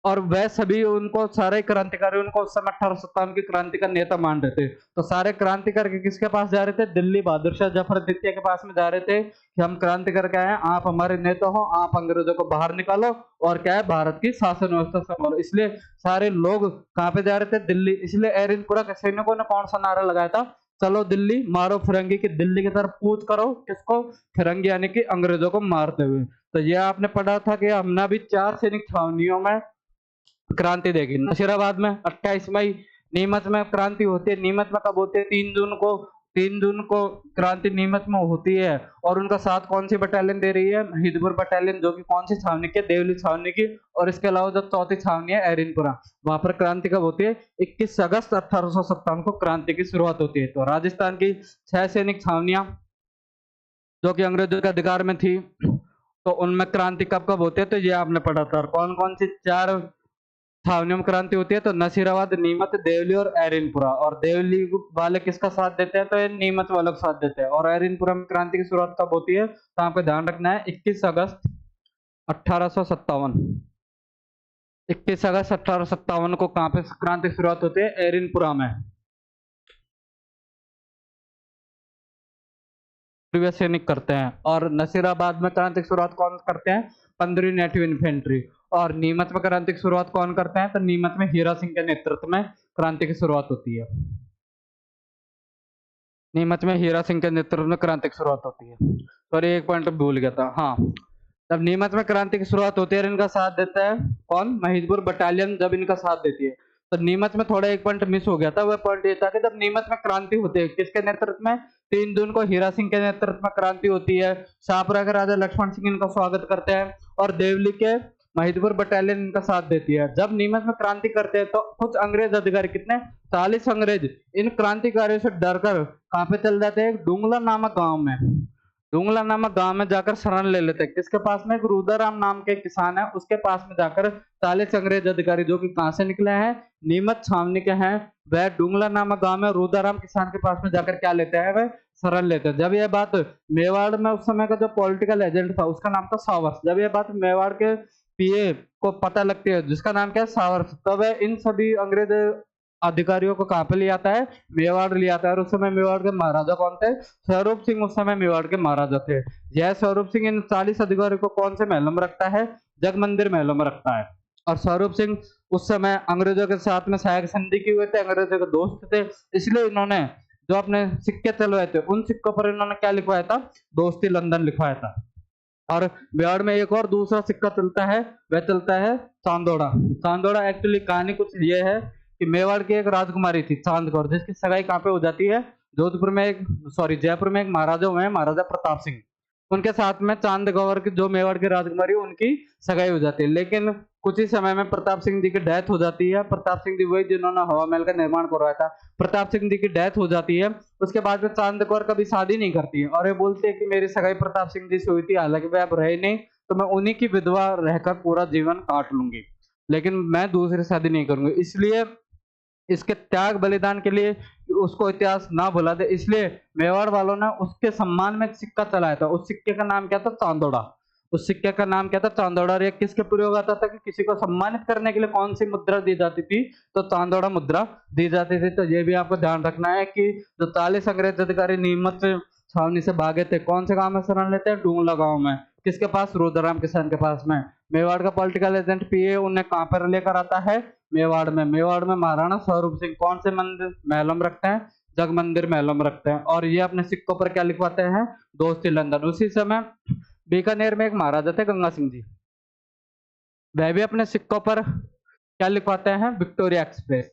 और वह सभी उनको सारे क्रांतिकारी उनको उस समय 1857 की क्रांति का नेता मान रहे थे। तो सारे क्रांतिकारी किसके पास जा रहे थे? दिल्ली बहादुर शाह जफर द्वितीय के पास में जा रहे थे कि हम क्रांति करके आए हैं, आप हमारे नेता हो, आप अंग्रेजों को बाहर निकालो और क्या है भारत की शासन व्यवस्था संभालो। इसलिए सारे लोग कहाँ पे जा रहे थे? दिल्ली। इसलिए एरिनपुरा के सैनिकों ने कौन सा नारा लगाया था? चलो दिल्ली मारो फिरंगी, की दिल्ली की तरफ कूच करो, किसको? फिरंगी यानी कि अंग्रेजों को मारते हुए। तो ये आपने पढ़ा था कि हमने अभी 4 सैनिक छावनियों में क्रांति देखी। नशीराबाद में 28 मई, नीमच में क्रांति होती है। नीमच में कब होती है? 3 जून को। 3 जून को क्रांति नीमच में होती है। और उनका साथ कौन सी बटालियन दे रही है? हिजबुर बटालियन, जो कि कौन सी छावनी की? देवली छावनी की। और इसके अलावा जो चौथी छावनी है एरिनपुरा, वहां पर क्रांति कब होती है? 21 अगस्त 1857 को क्रांति की शुरुआत होती है। तो राजस्थान की 6 सैनिक छावनियां जो कि अंग्रेजों के अधिकार में थी, तो उनमें क्रांति कब कब होती है? तो ये आपने पढ़ा था। और कौन कौन सी 4 छावनियों में क्रांति होती है? तो नसीराबाद, नीमच, देवली और एरिनपुरा। और देवली वाले किसका साथ देते हैं? तो ये नीमच वालों का साथ देते हैं। और एरिनपुरा में क्रांति की शुरुआत कब होती है? तो आपको ध्यान रखना है 21 अगस्त 1857। 21 अगस्त 1857 को कहाँ पे क्रांति की शुरुआत होती है? एरिनपुरा में। प्रीवियस सैनिक करते हैं। और नसीराबाद में क्रांति की शुरुआत कौन करते हैं? 15वीं नेटिव इन्फेंट्री। और नीमच में क्रांति की शुरुआत कौन करते हैं? तो नीमच में हीरा सिंह के नेतृत्व में क्रांति की शुरुआत होती है। नीमच में हीरा सिंह के नेतृत्व में क्रांति की शुरुआत होती है। सॉरी, एक पॉइंट भूल गया था। हाँ, जब नीमच में क्रांति की शुरुआत होती है, इनका साथ देता है कौन? महिदपुर बटालियन जब इनका साथ देती है। तो नीमच में थोड़ा एक पॉइंट मिस हो गया था। वह पॉइंट ये था कि जब नीमच में क्रांति होती है, किसके नेतृत्व में? 3 जून को हीरा सिंह के नेतृत्व में क्रांति होती है। शाहपुरा के राजा लक्ष्मण सिंह इनका स्वागत करते हैं और देवली के महिदपुर बटालियन इनका साथ देती है। जब नीमच में क्रांति करते हैं तो कुछ अंग्रेज अधिकारी, कितने? 40 अंग्रेज इन क्रांतिकारियों से डरकर कहाँ पे चल जाते हैं? डुंगला नामक गांव में। डुंगला नामक गांव में जाकर शरण ले लेते हैं। किसके पास में? एक रुद्राराम नाम के किसान है, उसके पास में जाकर 40 अंग्रेज अधिकारी, जो कि कहां से निकले हैं? नीमच छावनी के हैं, वह डुंगला नामक गांव में रुद्राराम किसान के पास में जाकर क्या लेते हैं? वह शरण लेते हैं। जब यह बात मेवाड़ में उस समय का जो पॉलिटिकल एजेंट था, उसका नाम था सावर्स, जब यह बात मेवाड़ के पीए को पता लगती है, जिसका नाम क्या है? सावर्स, तब वह इन सभी अंग्रेज अधिकारियों को कहाँ पे ले आता है? मेवाड़ ले आता है। और उस समय मेवाड़ के महाराजा कौन थे? स्वरूप सिंह उस समय मेवाड़ के महाराजा थे। यह स्वरूप सिंह इन 40 अधिकारियों को कौन से महलों में रखता है? जगमंदिर महलों में रखता है। और स्वरूप सिंह उस समय अंग्रेजों के साथ में सहायक संधि किए हुए थे, अंग्रेजों के दोस्त थे, इसलिए इन्होंने जो अपने सिक्के चलवाए थे, उन सिक्कों पर इन्होंने क्या लिखवाया था? दोस्ती लंदन लिखवाया था। और मेवाड़ में एक और दूसरा सिक्का चलता है, वह चलता है चांदोड़ा। चांदोड़ा एक्चुअली कहानी कुछ ये है कि मेवाड़ की एक राजकुमारी थी चांद कौर, जिसकी सगाई कहाँ पे हो जाती है? जोधपुर में एक, सॉरी, जयपुर में एक महाराजा हुए हैं, महाराजा प्रताप सिंह, उनके साथ में चांद कौर की, जो मेवाड़ की राजकुमारी, उनकी सगाई हो जाती है। लेकिन कुछ ही समय में प्रताप सिंह जी की डेथ हो जाती है। प्रताप सिंह जी वही जिन्होंने हवा महल का निर्माण करवाया था। प्रताप सिंह जी की डेथ हो जाती है। उसके बाद में चांद कौर कभी शादी नहीं करती है और ये बोलते हैं कि मेरी सगाई प्रताप सिंह जी से हुई थी, हालांकि वे अब रहे नहीं, तो मैं उन्हीं की विधवा रहकर पूरा जीवन काट लूंगी, लेकिन मैं दूसरी शादी नहीं करूंगी। इसलिए इसके त्याग बलिदान के लिए उसको इतिहास ना भुला दे, इसलिए मेवाड़ वालों ने उसके सम्मान में एक सिक्का चलाया था। उस सिक्के का नाम क्या था? चांदोड़ा। उस सिक्के का नाम क्या था? चांदोड़ा। और ये किसके प्रयोग आता था? कि किसी को सम्मानित करने के लिए कौन सी मुद्रा दी जाती थी? तो चांदोड़ा मुद्रा दी जाती थी। तो ये भी आपको ध्यान रखना है कि जो 40 अंग्रेज अधिकारी नीमच छावनी से भागे थे, कौन से गांव में शरण लेते हैं? डूंगला गांव में। किसके पास? रुद्रराम किसान के पास में। मेवाड़ का पॉलिटिकल एजेंट पीए उन्हें कहां पर लेकर आता है? मेवाड़ में। मेवाड़ में महाराणा स्वरूप सिंह कौन से मंदिर महलों में रखते हैं? जगमंदिर महलों में रखते हैं। और ये अपने सिक्कों पर क्या लिखवाते हैं? दोस्ती लंदन। उसी समय बीकानेर में एक महाराजा थे, गंगा सिंह जी, वह भी अपने सिक्कों पर क्या लिखवाते हैं? Victoria express.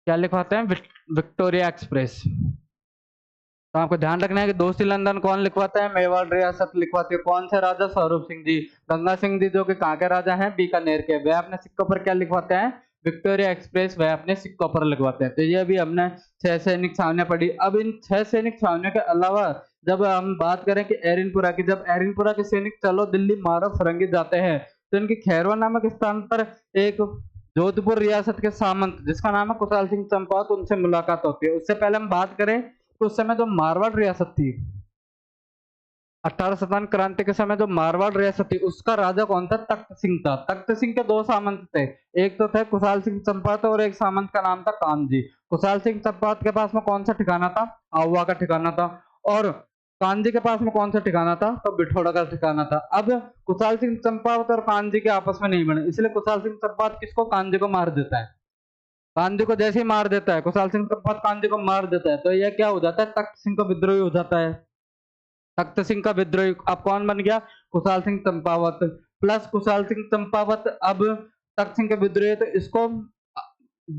क्या लिखवाते हैं? Victoria express. तो आपको ध्यान रखना है कि दोस्ती लंदन कौन लिखवाता है? मेवाड़ रियासत लिखवाती है। कौन से राजा? स्वरूप सिंह जी। गंगा सिंह जी जो कि कहाँ के राजा हैं? बीकानेर के, वे अपने सिक्कों पर क्या लिखवाते हैं? विक्टोरिया एक्सप्रेस, वह अपने सिक्कों पर लिखवाते हैं। तो ये भी हमने 6 सैनिक छावनियां पढ़ी। अब इन 6 सैनिक छावनियों के अलावा जब हम बात करें कि एरिनपुरा की, जब एरिनपुरा के सैनिक चलो दिल्ली मारो फिरंगी जाते हैं, तो इनकी खैरवा नामक स्थान पर एक जोधपुर रियासत के सामंत, जिसका नाम है कुशाल सिंह चंपावत, उनसे मुलाकात होती है। उससे पहले हम बात करें तो उस समय जो मारवाड़ रियासत थी, 1857 क्रांति के समय जो मारवाड़ रियासत थी उसका राजा कौन था? तख्त सिंह था। तख्त सिंह के दो सामंत थे, एक तो थे कुशाल सिंह चंपावत और एक सामंत का नाम था कानजी। कुशाल सिंह चंपावत के पास में कौन सा ठिकाना था? आहुआ का ठिकाना था। और कानजी के पास में कौन सा ठिकाना था? तो बिठौड़ा का ठिकाना था। अब कुशाल सिंह चंपावत और कानजी के आपस में नहीं बने, इसलिए कुशाल सिंह चंपावत किसको? कानजी को मार देता है। कानजी को जैसे ही मार देता है, कुशाल सिंह चंपावत कानजी को मार देता है, तो यह क्या हो जाता है? तख्त सिंह का विद्रोही हो जाता है। तख्त सिंह का विद्रोही अब कौन बन गया? कुशाल सिंह चंपावत प्लस कुशाल सिंह चंपावत अब तख्त सिंह के विद्रोही, तो इसको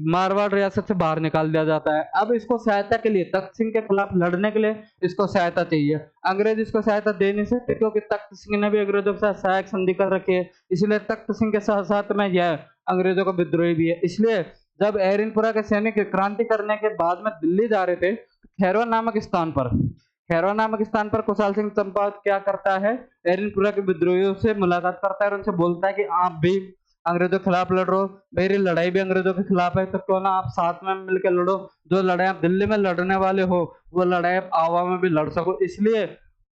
मारवाड़ रियासत से बाहर निकाल दिया जाता है। अब इसको सहायता के लिए, तख्त सिंह के खिलाफ लड़ने के लिए इसको सहायता चाहिए। अंग्रेज इसको सहायता दे नहीं सकते क्योंकि तख्त सिंह ने भी अंग्रेजों के साथ सहायक संधि कर रखी है, इसलिए तख्त सिंह के साथ साथ में यह अंग्रेजों का विद्रोही भी है। इसलिए जब एरिनपुरा के सैनिक क्रांति करने के बाद में दिल्ली जा रहे थे, खैरवा नामक स्थान पर, खैरवा नामक स्थान पर कुशाल सिंह चंपावत क्या करता है? एरिनपुरा के विद्रोहियों से मुलाकात करता है और उनसे बोलता है कि आप भी अंग्रेजों के खिलाफ लड़ रहे हो, मेरी लड़ाई भी अंग्रेजों के खिलाफ है, तो क्यों ना आप साथ में मिलकर लड़ो। जो लड़ाई आप दिल्ली में लड़ने वाले हो वो लड़ाई आप आवा में भी लड़ सको। इसलिए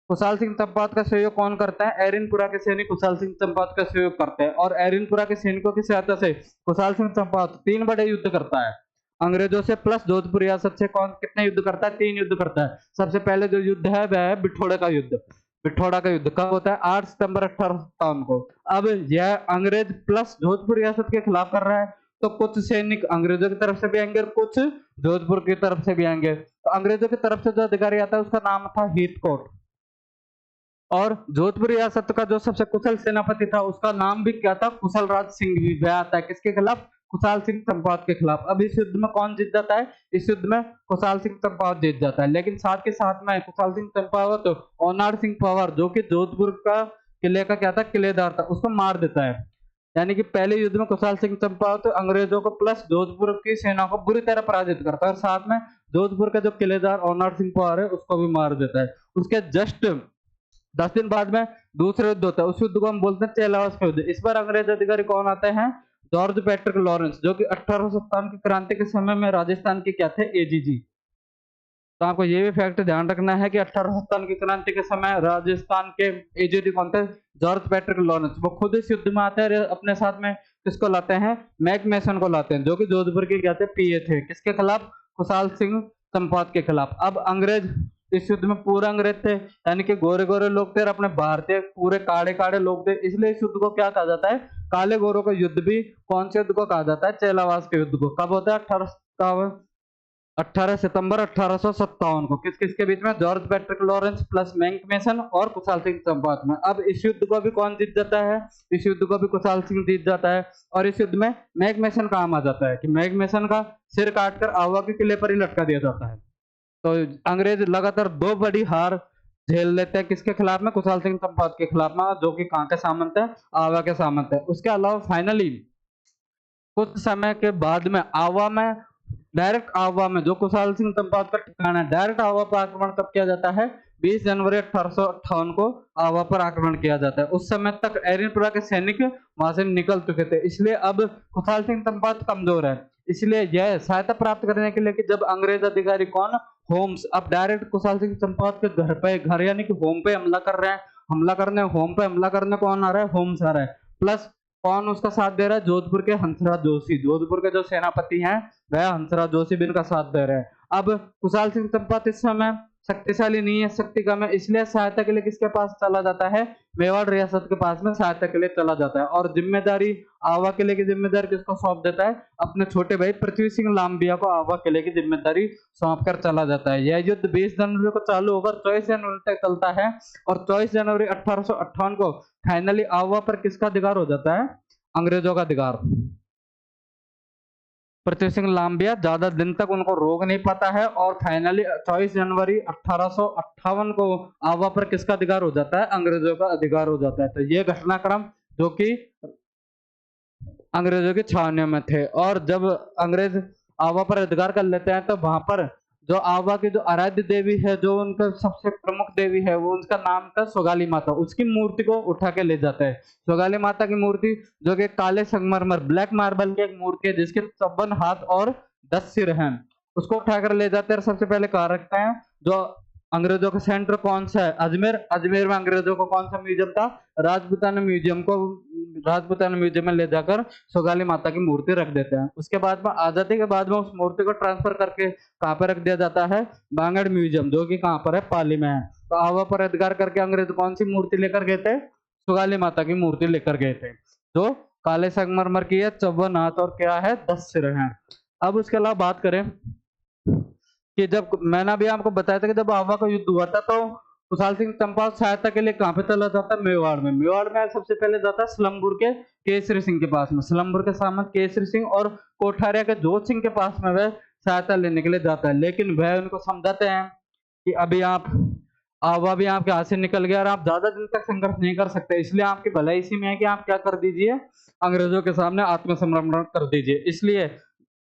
कुशाल सिंह चंपावत का सहयोग कौन करता है? एरिनपुरा के सैनिक कुशाल सिंह चंपावत का सहयोग करते हैं और एरिनपुरा के सैनिकों की सहायता से कुशाल सिंह चंपावत 3 बड़े युद्ध करता है अंग्रेजों से, प्लस जोधपुर रियासत से। कौन कितने युद्ध करता है? 3 युद्ध करता है। सबसे पहले जो युद्ध है वह है बिठौड़े का युद्ध। बिठौड़ा का युद्ध कब होता है? 8 सितंबर 1857 को। अब यह अंग्रेज प्लस जोधपुर रियासत के खिलाफ कर रहा है, तो कुछ सैनिक अंग्रेजों की तरफ से भी आएंगे और कुछ जोधपुर की तरफ से भी आएंगे। तो अंग्रेजों की तरफ से जो अधिकारी आता है उसका नाम था हीथकोट, और जोधपुर रियासत का जो सबसे कुशल सेनापति था उसका नाम भी क्या था? कुशल राज सिंह भी। वह आता है किसके खिलाफ? कुशाल सिंह चंपावत के खिलाफ। अब इस युद्ध में कौन जीत जाता है? इस युद्ध में कुशाल सिंह चंपावत जीत जाता है, लेकिन साथ के साथ में कुशाल सिंह चंपावत ओनार सिंह पंवार, जो कि जोधपुर का किले का क्या था? किलेदार था, उसको मार देता है। यानी कि पहले युद्ध में कुशाल सिंह चंपावत अंग्रेजों को प्लस जोधपुर की सेना को बुरी तरह पराजित करता है और साथ में जोधपुर का जो किलेदार ओनार सिंह पंवार है उसको भी मार देता है। उसके जस्ट 10 दिन बाद में दूसरा युद्ध होता है, उस युद्ध को हम बोलते हैं चेलावास का युद्ध। इस बार अंग्रेज अधिकारी कौन आते हैं? जॉर्ज पैट्रिक लॉरेंस, जो कि 1857 की क्रांति के समय में राजस्थान के क्या थे? एजीजी। तो आपको ये भी फैक्ट ध्यान रखना है कि 1857 की क्रांति के समय राजस्थान के एजीजी कौन थे? George Patrick Lawrence. वो खुद इस युद्ध में आते हैं, अपने साथ में किसको लाते हैं? मैक मैसन को लाते हैं, जो कि जोधपुर के क्या थे? पीए थे। किसके खिलाफ? कुशाल सिंह चंपावत के खिलाफ। अब अंग्रेज इस युद्ध में पूरे अंग्रेज थे, यानी कि गोरे गोरे लोग थे और अपने भारतीय पूरे काड़े काड़े लोग थे, इसलिए इस युद्ध को क्या कहा जाता है? काले गोरों का युद्ध भी। कौन से युद्ध को कहा जाता है? चेलावास के युद्ध को। कब होता है? 18 सितंबर 1857 को। किस किस के बीच में? George Patrick Lawrence plus Mac Mason और कुशाल सिंह चंपावत में। अब इस युद्ध को भी कौन जीत जाता है? इस युद्ध को भी कुशाल सिंह जीत जाता है, और इस युद्ध में मैक मैसन काम आ जाता है कि मैक मैसन का सिर काटकर आवा के किले पर ही लटका दिया जाता है। तो अंग्रेज लगातार 2 बड़ी हार झेल लेते हैं, किसके खिलाफ में? कुशाल सिंह चंपावत के खिलाफ में, जो कि कहाँ के सामंत है? आवा के सामंत है। उसके अलावा फाइनली कुछ समय के बाद में आवा में, डायरेक्ट आवा में, जो कुशाल सिंह चंपावत का ठिकाना है, डायरेक्ट आवा पर आक्रमण कब किया जाता है? 20 जनवरी 1858 को आवा पर आक्रमण किया जाता है। उस समय तक एरिनपुरा के सैनिक वहां से निकल चुके थे, इसलिए अब कुशाल सिंह चंपावत कमजोर है। इसलिए यह सहायता प्राप्त करने के लिए कि जब अंग्रेज अधिकारी कौन? होम्स, अब डायरेक्ट कुशाल सिंह चंपावत के घर यानी कि होम पे हमला कर रहे हैं। हमला करने, होम पे हमला करने कौन आ रहा है? होम्स आ रहा है। प्लस कौन उसका साथ दे रहा है? जोधपुर के हंसराज जोशी, जोधपुर के जो सेनापति हैं वह हंसराज जोशी भी इनका साथ दे रहे हैं। अब कुशाल सिंह चंपावत इस समय शक्तिशाली नहीं है, शक्ति कम है, इसलिए सहायता के लिए किसके पास चला जाता है? मेवाड़ रियासत के पास में सहायता के लिए चला जाता है। और जिम्मेदारी आवा किले की जिम्मेदारी किसको सौंप देता है? अपने छोटे भाई पृथ्वी सिंह लांबिया को आवा किले की जिम्मेदारी सौंप कर चला जाता है। यह युद्ध 20 जनवरी को चालू होकर 24 जनवरी तक चलता है, और 24 जनवरी 1858 को फाइनली आवा पर किसका अधिकार हो जाता है? अंग्रेजों का अधिकार। पृथ्वी सिंह लांबिया ज्यादा दिन तक उनको रोक नहीं पाता है, और फाइनली 24 जनवरी 1858 को आवा पर किसका अधिकार हो जाता है? अंग्रेजों का अधिकार हो जाता है। तो ये घटनाक्रम जो कि अंग्रेजों की छावनियों में थे, और जब अंग्रेज आवा पर अधिकार कर लेते हैं तो वहां पर जो आवा की जो आराध्य देवी है, जो उनका सबसे प्रमुख देवी है, वो उनका नाम था सोगाली माता, उसकी मूर्ति को उठा के ले जाता है। सोगाली माता की मूर्ति जो कि काले संगमरमर ब्लैक मार्बल की एक मूर्ति है, जिसके 54 हाथ और 10 सिर हैं, उसको उठाकर ले जाते हैं। सबसे पहले कहा रखते हैं जो अंग्रेजों का सेंटर कौन सा है? अजमेर। अजमेर में अंग्रेजों को कौन सा म्यूजियम था? राजपूताना म्यूजियम को, राजपूताना म्यूजियम में ले जाकर सोगाली माता की मूर्ति रख देते हैं। उसके बाद में आजादी के बाद में उस मूर्ति को ट्रांसफर करके कहाँ पे रख दिया जाता है? बांगड़ म्यूजियम, जो कि कहाँ पर है? पाली में है। तो आवा पर एदगार करके अंग्रेज कौन सी मूर्ति लेकर गए थे? सोगाली माता की मूर्ति लेकर गए थे, जो काले संगमरमर की है, 54 हाथ और क्या है? 10 सिर हैं। अब उसके अलावा बात करें कि जब मैंने अभी आपको बताया था कि जब आवा का युद्ध हुआ था तो कुशाल सिंह चंपावत सहायता के लिए कहाँ पे चला जाता है? मेवाड़ में। मेवाड़ में सबसे पहले जाता है सिलम्बुर के केसरी सिंह के पास में। सिलम्बुर के सामंत केसरी सिंह और कोठारिया के जोत सिंह के पास में वह सहायता लेने के लिए जाता है, लेकिन वह उनको समझाते हैं कि अभी आप आवा भी आपके हाथ से निकल गया और आप ज्यादा दिन तक संघर्ष नहीं कर सकते, इसलिए आपकी भलाई इसी में है कि आप क्या कर दीजिए? अंग्रेजों के सामने आत्मसमर्पण कर दीजिए। इसलिए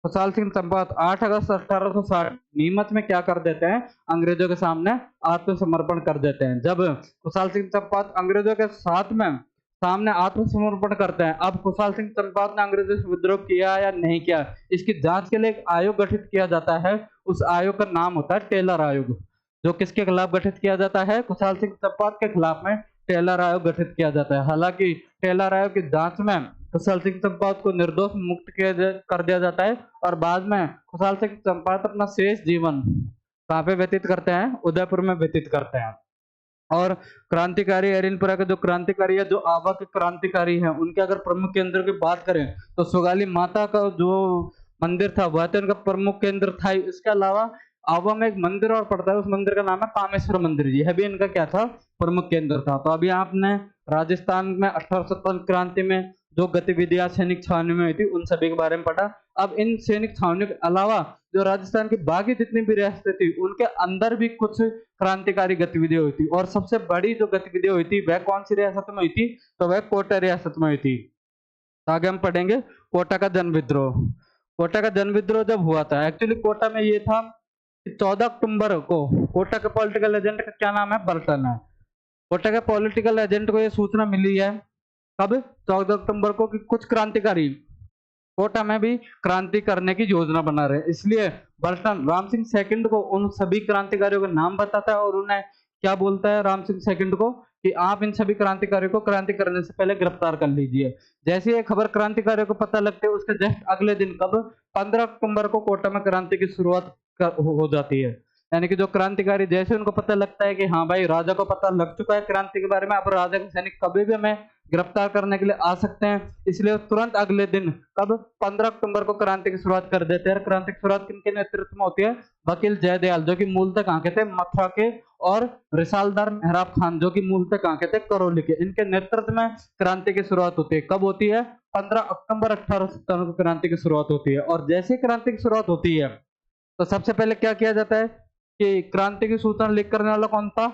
खुशाल सिंह चंपावत 8 अगस्त 1860 नीमच में क्या कर देते हैं? अंग्रेजों के सामने आत्मसमर्पण कर देते हैं। जब खुशाल सिंह चंपावत अंग्रेजों के साथ में सामने आत्मसमर्पण करते हैं, अब खुशाल सिंह चंपावत ने अंग्रेजों से विद्रोह किया या नहीं किया, इसकी जांच के लिए एक आयोग गठित किया जाता है। उस आयोग का नाम होता है टेलर आयोग। जो किसके खिलाफ गठित किया जाता है? खुशाल सिंह चंपावत के खिलाफ में टेलर आयोग गठित किया जाता है। हालांकि टेलर आयोग की जांच में खुशाल सिंह चंपावत को निर्दोष मुक्त कर दिया जाता है और बाद में खुशाल सिंह चंपावत अपना शेष जीवन कहाँ पे व्यतीत करते हैं? उदयपुर में व्यतीत करते हैं। और क्रांतिकारी एरिनपुरा के जो क्रांतिकारी है, जो आवा के क्रांतिकारी हैं, उनके अगर प्रमुख केंद्र की बात करें तो सोगाली माता का जो मंदिर था वह तो इनका प्रमुख केंद्र था। इसके अलावा आवा में एक मंदिर और पड़ता है, उस मंदिर का नाम है कामेश्वर मंदिर जी, यह भी इनका क्या था? प्रमुख केंद्र था। तो अभी आपने राजस्थान में 1857 क्रांति में जो गतिविधियां सैनिक छावनी में हुई थी उन सभी के बारे में पढ़ा। अब इन सैनिक छावनी के अलावा जो राजस्थान की बाकी जितनी भी रियासतें थी उनके अंदर भी कुछ क्रांतिकारी गतिविधियां हुई थी, और सबसे बड़ी जो गतिविधियां हुई थी वह कौन सी रियासत में हुई थी? तो वह कोटा रियासत में हुई थी। तो आगे हम पढ़ेंगे कोटा का जन विद्रोह। कोटा का जन विद्रोह जब हुआ था, एक्चुअली कोटा में ये था 14 अक्टूबर को कोटा के पॉलिटिकल एजेंट का क्या नाम है? बर्टन है। कोटा के पॉलिटिकल एजेंट को ये सूचना मिली है कब? 14 अक्टूबर को कि कुछ क्रांतिकारी कोटा में भी क्रांति करने की योजना बना रहे, इसलिए बर्टन राम सिंह सेकंड को उन सभी क्रांतिकारियों के नाम बताता है और उन्हें क्या बोलता है राम सिंह सेकंड को कि आप इन सभी क्रांतिकारियों को क्रांति करने से पहले गिरफ्तार कर लीजिए। जैसे ये खबर क्रांतिकारियों को पता लगती है उसके जस्ट अगले दिन कब? 15 अक्टूबर को कोटा में क्रांति की शुरुआत हो जाती है। यानी कि जो क्रांतिकारी जैसे उनको पता लगता है कि हाँ भाई राजा को पता लग चुका है क्रांति के बारे में, अब राजा के सैनिक कभी भी हमें गिरफ्तार करने के लिए आ सकते हैं, इसलिए वो तुरंत अगले दिन कब? 15 अक्टूबर को क्रांति की शुरुआत कर देते हैं। क्रांति की शुरुआत किनके नेतृत्व में होती है? वकील जयदयाल, जो कि मूलतः कहाँ के थे? मथुरा के, और रिसालदार मेहराब खान, जो कि मूलतः कहाँ के थे? करौली के। इनके नेतृत्व में क्रांति की शुरुआत होती है। कब होती है? 15 अक्टूबर 1857 को क्रांति की शुरुआत होती है। और जैसे ही क्रांति की शुरुआत होती है तो सबसे पहले क्या किया जाता है कि क्रांति की सूचना लीक करने वाला कौन था?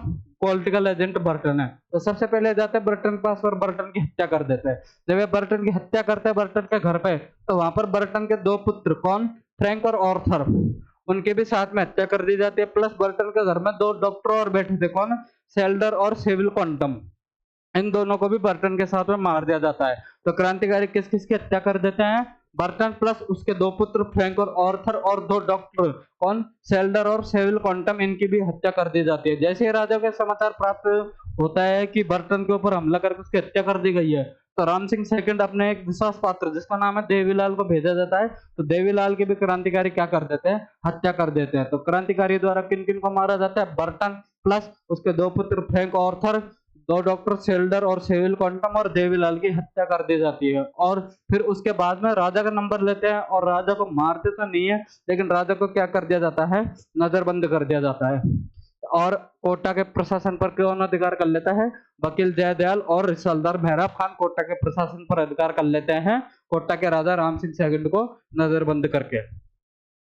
पॉलिटिकल एजेंट बर्टन है। तो सबसे पहले जाते हैं बर्टन के पास और बर्टन की हत्या कर देते हैं। जब ये बर्टन की हत्या करते हैं बर्टन के घर पे, तो वहां पर बर्टन के 2 पुत्र, कौन? फ्रैंक और ऑर्थर, उनके भी साथ में हत्या कर दी जाती है। प्लस बर्टन के घर में 2 डॉक्टर और बैठे थे, कौन? सेल्डर और सेविल क्वांटम, इन दोनों को भी बर्टन के साथ में मार दिया जाता है। तो क्रांतिकारी किस किस की हत्या कर देते हैं? बर्टन प्लस उसके 2 पुत्र फ्रैंक और ऑर्थर और 2 डॉक्टर, कौन? सेल्डर और सेविल क्वांटम, इनकी भी हत्या कर दी जाती है। जैसे ही राजा के समाचार प्राप्त होता है कि बर्टन के ऊपर हमला करके उसकी हत्या कर दी गई है, तो राम सिंह सेकंड अपने एक विश्वास पात्र जिसका नाम है देवीलाल को भेजा जाता है। तो देवीलाल के भी क्रांतिकारी क्या कर देते हैं? हत्या कर देते हैं। तो क्रांतिकारी द्वारा किन किन को मारा जाता है? बर्टन प्लस उसके 2 पुत्र फ्रैंक ऑर्थर, 2 डॉक्टर सेल्डर और सेविल क्वांटम और देवीलाल की हत्या कर दी जाती है। और फिर उसके बाद में राजा का नंबर लेते हैं और राजा को मारते तो नहीं है, लेकिन राजा को क्या कर दिया जाता है? नजरबंद कर दिया जाता है। और कोटा के प्रशासन पर कौन अधिकार कर लेता है? वकील जयदयाल और रिसालदार मेहराब खान कोटा के प्रशासन पर अधिकार कर लेते हैं, कोटा के राजा राम सिंह सेकंड को नजरबंद करके।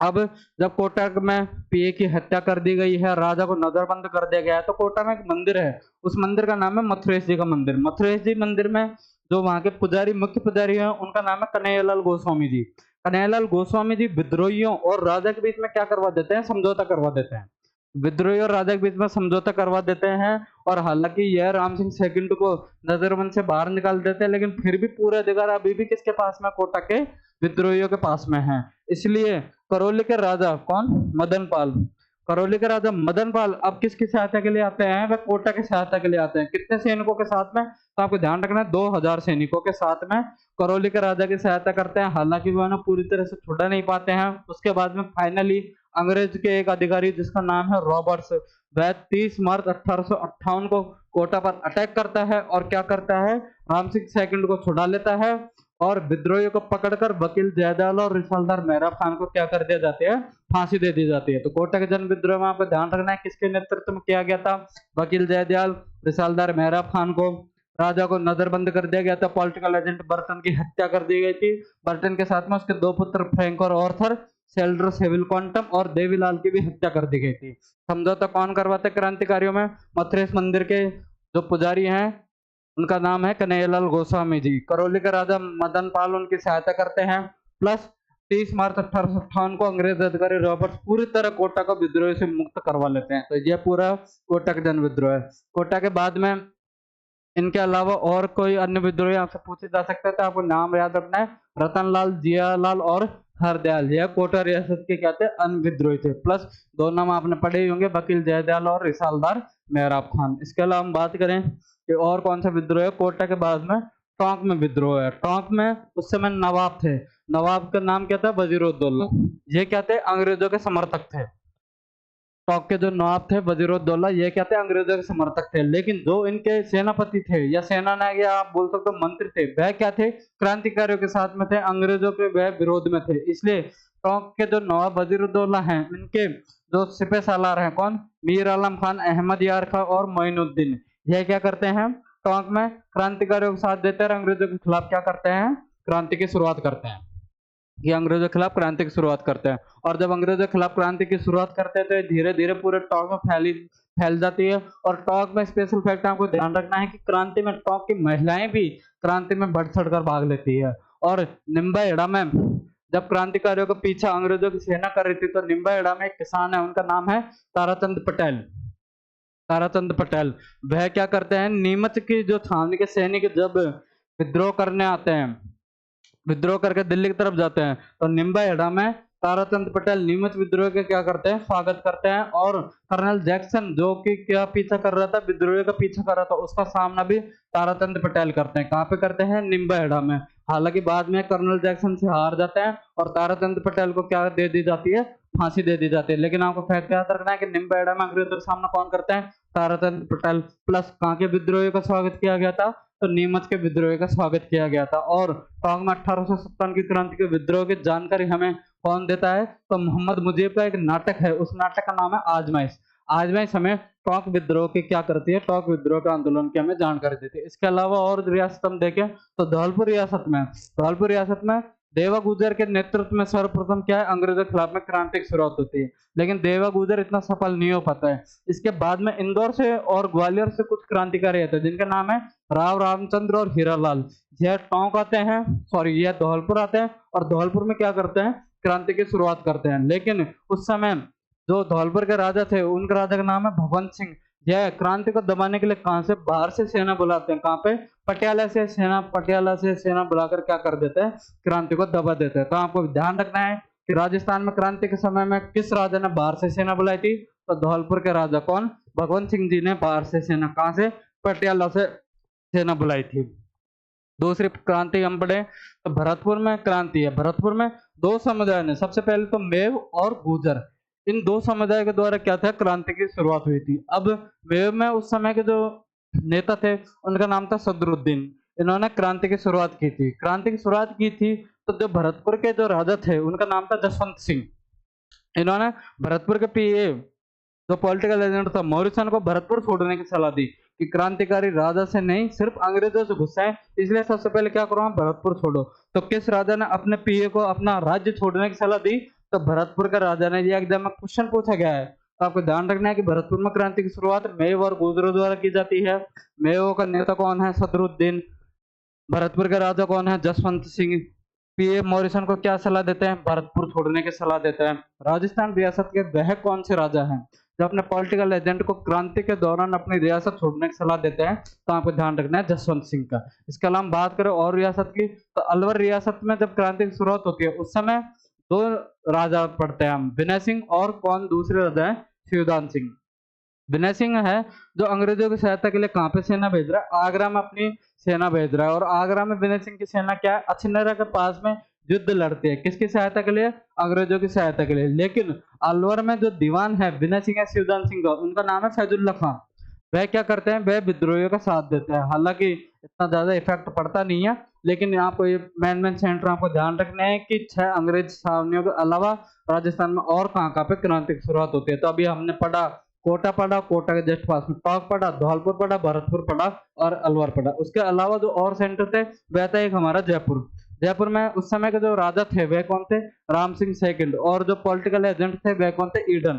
अब जब कोटा में पीए की हत्या कर दी गई है, राजा को नजरबंद कर दिया गया है, तो कोटा में एक मंदिर है, उस मंदिर का नाम है मथुरेश जी का मंदिर। मथुरेश जी मंदिर में जो वहां के पुजारी, मुख्य पुजारी हैं, उनका नाम है कन्हैयालाल गोस्वामी जी। कन्हैयालाल गोस्वामी जी विद्रोहियों और राजा के बीच में क्या करवा देते हैं? समझौता करवा देते हैं। विद्रोही और राजा के बीच में समझौता करवा देते हैं, और हालांकि यह राम सिंह सेकंड को नजरबंद से बाहर निकाल देते हैं, लेकिन फिर भी पूरे अधिकार अभी भी किसके पास में? कोटा के विद्रोहियों के पास में है। इसलिए करौली के राजा, कौन? मदनपाल, करौली के राजा मदन पाल अब किसकी सहायता के लिए आते हैं? वह कोटा की सहायता के लिए आते हैं। कितने सैनिकों के साथ में? तो आपको ध्यान रखना है 2000 सैनिकों के साथ में करौली के राजा की सहायता करते हैं। हालांकि वो है ना पूरी तरह से छुड़ा नहीं पाते हैं। उसके बाद में फाइनली अंग्रेज के एक अधिकारी जिसका नाम है रॉबर्ट्स, वह 30 मार्च 1858 को कोटा पर अटैक करता है और क्या करता है, राम सिंह सेकंड को छुड़ा लेता है और विद्रोहियों को पकड़कर वकील जयदयाल और रिसालदार मेहराब खान को क्या कर दिया जाती है, फांसी दे दी जाती है। तो कोटा के जन विद्रोह में आपको ध्यान रखना है किसके नेतृत्व में किया गया था? वकील जयदयाल, रिसालदार मेहराब खान को, राजा को नजरबंद कर दिया गया था। पॉलिटिकल एजेंट बर्टन की हत्या कर दी गई थी। बर्टन के साथ में उसके दो पुत्र फ्रैंक और ऑर्थर, सेल्डर सेविल क्वांटम और देवीलाल की भी हत्या कर दी गई थी। समझौता कौन करवाते क्रांतिकारियों में? मथुरेश मंदिर के जो पुजारी हैं उनका नाम है कन्हैयालाल गोस्वामी जी। करौली के राजा मदन पाल उनकी सहायता करते हैं। प्लस 30 मार्च 1858 को अंग्रेज अधिकारी रॉबर्ट्स पूरी तरह कोटा को विद्रोह से मुक्त करवा लेते हैं। तो ये पूरा कोटा का जन विद्रोह है। कोटा के बाद में इनके अलावा और कोई अन्य विद्रोही आपसे पूछे जा सकते हैं, तो आपको नाम याद रखना है रतनलाल, जियालाल और हरदयाल। यह कोटा रियासत के क्या थे? अन्य विद्रोही थे। प्लस दो नाम आपने पढ़े ही होंगे, वकील जयदयाल और रिसालदार मेहराब खान। इसके अलावा हम बात करें कि और कौन सा विद्रोह है कोटा के बाद में? टोंक में विद्रोह है। टोंक में उस समय नवाब थे। नवाब का नाम क्या था? वजीरुद्दौला। ये क्या थे? अंग्रेजों के समर्थक थे। टोंक के जो नवाब थे वजीरुद्दौला, ये क्या थे? अंग्रेजों के समर्थक थे। लेकिन जो इनके सेनापति थे या सेना नायक या आप बोल सकते हो मंत्री थे, वह क्या थे? क्रांतिकारियों के साथ में थे, अंग्रेजों के वह विरोध में थे। इसलिए टोंक के जो नवाब वजीरुद्दौला हैं, इनके जो सिपह सालार हैं कौन? मीर आलम खान, अहमद यार खां और मोइनुद्दीन। ये क्या करते हैं? टोंक में क्रांतिकारियों के साथ देते हैं, अंग्रेजों के खिलाफ क्या करते हैं? क्रांति की शुरुआत करते हैं। ये अंग्रेजों के खिलाफ क्रांति की शुरुआत करते हैं। और जब अंग्रेजों के खिलाफ क्रांति की शुरुआत करते हैं तो धीरे धीरे पूरे टोंक में फैल जाती है। और टोंक में स्पेशल फैक्ट आपको ध्यान रखना है कि क्रांति में टोंक की महिलाएं भी क्रांति में बढ़ चढ़ कर भाग लेती है। और निम्बाहेड़ा में जब क्रांतिकारियों का पीछा अंग्रेजों की सेना कर रही थी, तो निम्बाहेड़ा में एक किसान है, उनका नाम है ताराचंद पटेल। ताराचंद पटेल वह क्या करते हैं? नीमच की जो छावनी के सैनिक जब विद्रोह करने आते हैं, विद्रोह करके दिल्ली की तरफ जाते हैं, तो निम्बाहेड़ा में ताराचंद पटेल नीमच विद्रोह के क्या करते हैं? स्वागत करते हैं। और कर्नल जैक्सन जो कि क्या पीछा कर रहा था? विद्रोह का पीछा कर रहा था, उसका सामना भी ताराचंद पटेल करते हैं। कहाँ पे करते हैं? निम्बाहेड़ा में। हालांकि बाद में कर्नल जैक्सन से हार जाते हैं और ताराचंद पटेल को क्या दे दी जाती है? फांसी दे दी जाती है। लेकिन आपको फैक्ट याद रखना है कि निम्बाहेड़ा में अंग्रेजों का सामना कौन करते हैं? ताराचंद पटेल। प्लस कहाँ के विद्रोही का स्वागत किया गया था? तो नीमच के विद्रोह का स्वागत किया गया था। और टोंक में 1857 की क्रांति के विद्रोह की जानकारी हमें कौन देता है? तो मोहम्मद मुजीब का एक नाटक है, उस नाटक का नाम है आजमाइश। आजमाइश हमें टोंक विद्रोह की क्या करती है? टोंक विद्रोह के आंदोलन की हमें जानकारी देती है। इसके अलावा और रियासत हम देखें तो धौलपुर रियासत में देवा गुजर के नेतृत्व में सर्वप्रथम क्या है? अंग्रेजों के खिलाफ में क्रांति की शुरुआत होती है। लेकिन देवा गुजर इतना सफल नहीं हो पाता है। इसके बाद में इंदौर से और ग्वालियर से कुछ क्रांतिकारी आते हैं जिनका नाम है राव रामचंद्र और हीरालाल। यह टोंक आते हैं, सॉरी यह धौलपुर आते हैं और धौलपुर में क्या करते हैं? क्रांति की शुरुआत करते हैं। लेकिन उस समय जो धौलपुर के राजा थे, उनका राजा का नाम है भगवंत सिंह। यह क्रांति को दबाने के लिए कहां से? बाहर से सेना बुलाते हैं। कहां पे? पटियाला से सेना बुलाकर क्या कर देते हैं? क्रांति को दबा देते हैं। तो आपको ध्यान रखना है कि राजस्थान में क्रांति के समय में किस राजा ने बाहर से सेना बुलाई थी? तो धौलपुर के राजा कौन? भगवंत सिंह जी ने बाहर से सेना, कहां से? पटियाला से सेना बुलाई थी। दूसरी क्रांति हम पढ़े तो भरतपुर में क्रांति है। भरतपुर में दो समुदाय ने, सबसे पहले तो मेव और गुर्जर, इन दो समुदाय के द्वारा क्या था? क्रांति की शुरुआत हुई थी। अब मेव में उस समय के जो नेता थे उनका नाम था सदरुद्दीन। इन्होंने क्रांति की शुरुआत की थी। तो जो भरतपुर के जो राजा थे उनका नाम था जसवंत सिंह। इन्होंने भरतपुर के पीए जो पॉलिटिकल एजेंट था मॉरिसन को भरतपुर छोड़ने की सलाह दी कि क्रांतिकारी राजा से नहीं सिर्फ अंग्रेजों से गुस्सा है, इसलिए सबसे पहले क्या करो? भरतपुर छोड़ो। तो किस राजा ने अपने पीए को अपना राज्य छोड़ने की सलाह दी? तो भरतपुर का राजा ने। ये एग्जाम में क्वेश्चन पूछा गया है, तो आपको ध्यान रखना है कि भरतपुर में क्रांति की शुरुआत मेव और गुर्जरों द्वारा की जाती है। मेव का नेता कौन है? सदरुद्दीन। भरतपुर के राजा कौन है? जसवंत सिंह। पीए मॉरिसन को क्या सलाह देते हैं? भरतपुर छोड़ने की सलाह देते हैं। राजस्थान रियासत के वह कौन से राजा हैं जो अपने पॉलिटिकल एजेंट को क्रांति के दौरान अपनी रियासत छोड़ने की सलाह देते हैं? तो आपको ध्यान रखना है जसवंत सिंह का। इसके अलावा हम बात करें और रियासत की, तो अलवर रियासत में जब क्रांति की शुरुआत होती है उस समय दो राजा पढ़ते हैं हम, विनय सिंह और कौन दूसरे राजा है? शिवदान सिंह। विनय सिंह है जो अंग्रेजों की सहायता के लिए कहाँ पे सेना भेज रहा है, आगरा में अपनी सेना भेज रहा है। और आगरा में विनय सिंह की सेना क्या है, अछनेरा के पास में युद्ध लड़ती है, किसकी सहायता के लिए, अंग्रेजों की सहायता के लिए। लेकिन अलवर में जो दीवान है विनय सिंह या शिवदान सिंह का, उनका नाम है फैजुल्ला खान। वह क्या करते हैं, वह विद्रोहियों का साथ देते हैं। हालांकि इतना ज्यादा इफेक्ट पड़ता नहीं है, लेकिन आपको ये मेन सेंटर आपको ध्यान रखना है कि 6 अंग्रेज छावनियों के अलावा राजस्थान में और कहाँ पे क्रांति की शुरुआत होती है। तो अभी हमने पढ़ा कोटा, पढ़ा कोटा के जस्ट पास में टोंक पढ़ा, धौलपुर पढ़ा, भरतपुर पढ़ा और अलवर पढ़ा। उसके अलावा जो और सेंटर थे वह था एक हमारा जयपुर। जयपुर में उस समय के जो राजा थे वह कौन थे, राम सिंह सेकंड। और जो पॉलिटिकल एजेंट थे वह कौन थे, ईडन।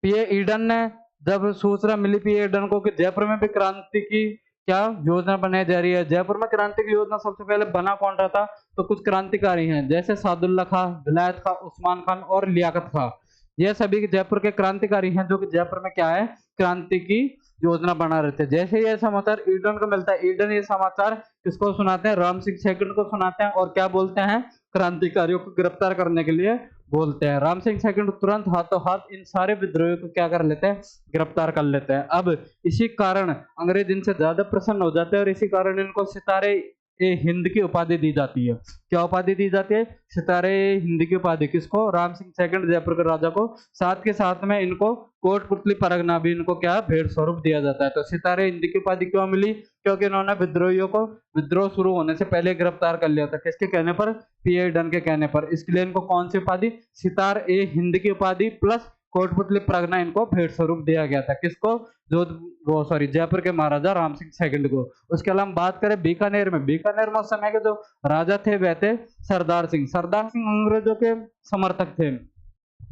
पीए ईडन ने जब सूचना मिली पीए ईडन को कि जयपुर में भी क्रांति की क्या योजना बनाई जा रही है, जयपुर में क्रांति की योजना सबसे पहले बना कौन रहा था, तो कुछ क्रांतिकारी हैं जैसे सादुल्ला खां, विलायत खां, उस्मान खान और लियाकत खां। ये सभी जयपुर के क्रांतिकारी हैं जो कि जयपुर में क्या है, क्रांति की योजना बना रहे थे। जैसे ये समाचार ईडन को मिलता है, ईडन ये समाचार किसको सुनाते हैं, राम सिंह सेकंड को सुनाते हैं और क्या बोलते हैं, क्रांतिकारियों को गिरफ्तार करने के लिए बोलते हैं। राम सिंह सेकंड तुरंत हाथों हाथ इन सारे विद्रोहियों को क्या कर लेते हैं, गिरफ्तार कर लेते हैं। अब इसी कारण अंग्रेज इनसे ज्यादा प्रसन्न हो जाते हैं और इसी कारण इनको सितारे ए हिंद की उपाधि दी जाती है। क्या उपाधि दी जाती है, सितारे हिंद की उपाधि किसको, राम सिंह सेकंड जयपुर के राजा को। साथ के साथ में इनको कोटपुतली परगना भी इनको क्या भेंट स्वरूप दिया जाता है। तो सितारे हिंद की उपाधि क्यों मिली, क्योंकि इन्होंने विद्रोहियों को विद्रोह शुरू होने से पहले गिरफ्तार कर लिया था, किसके कहने पर, पीए डन के कहने पर। इसके लिए इनको कौन सी उपाधि, सितार ए हिंद की उपाधि प्लस कोटपुतली परगना इनको भेंट स्वरूप दिया गया था। किसको, जो वो सॉरी जयपुर के महाराजा राम सिंह सेकंड को। उसके अलावा हम बात करें बीकानेर में, बीकानेर में उस समय के जो राजा थे वह थे सरदार सिंह। सरदार सिंह अंग्रेजों के समर्थक थे।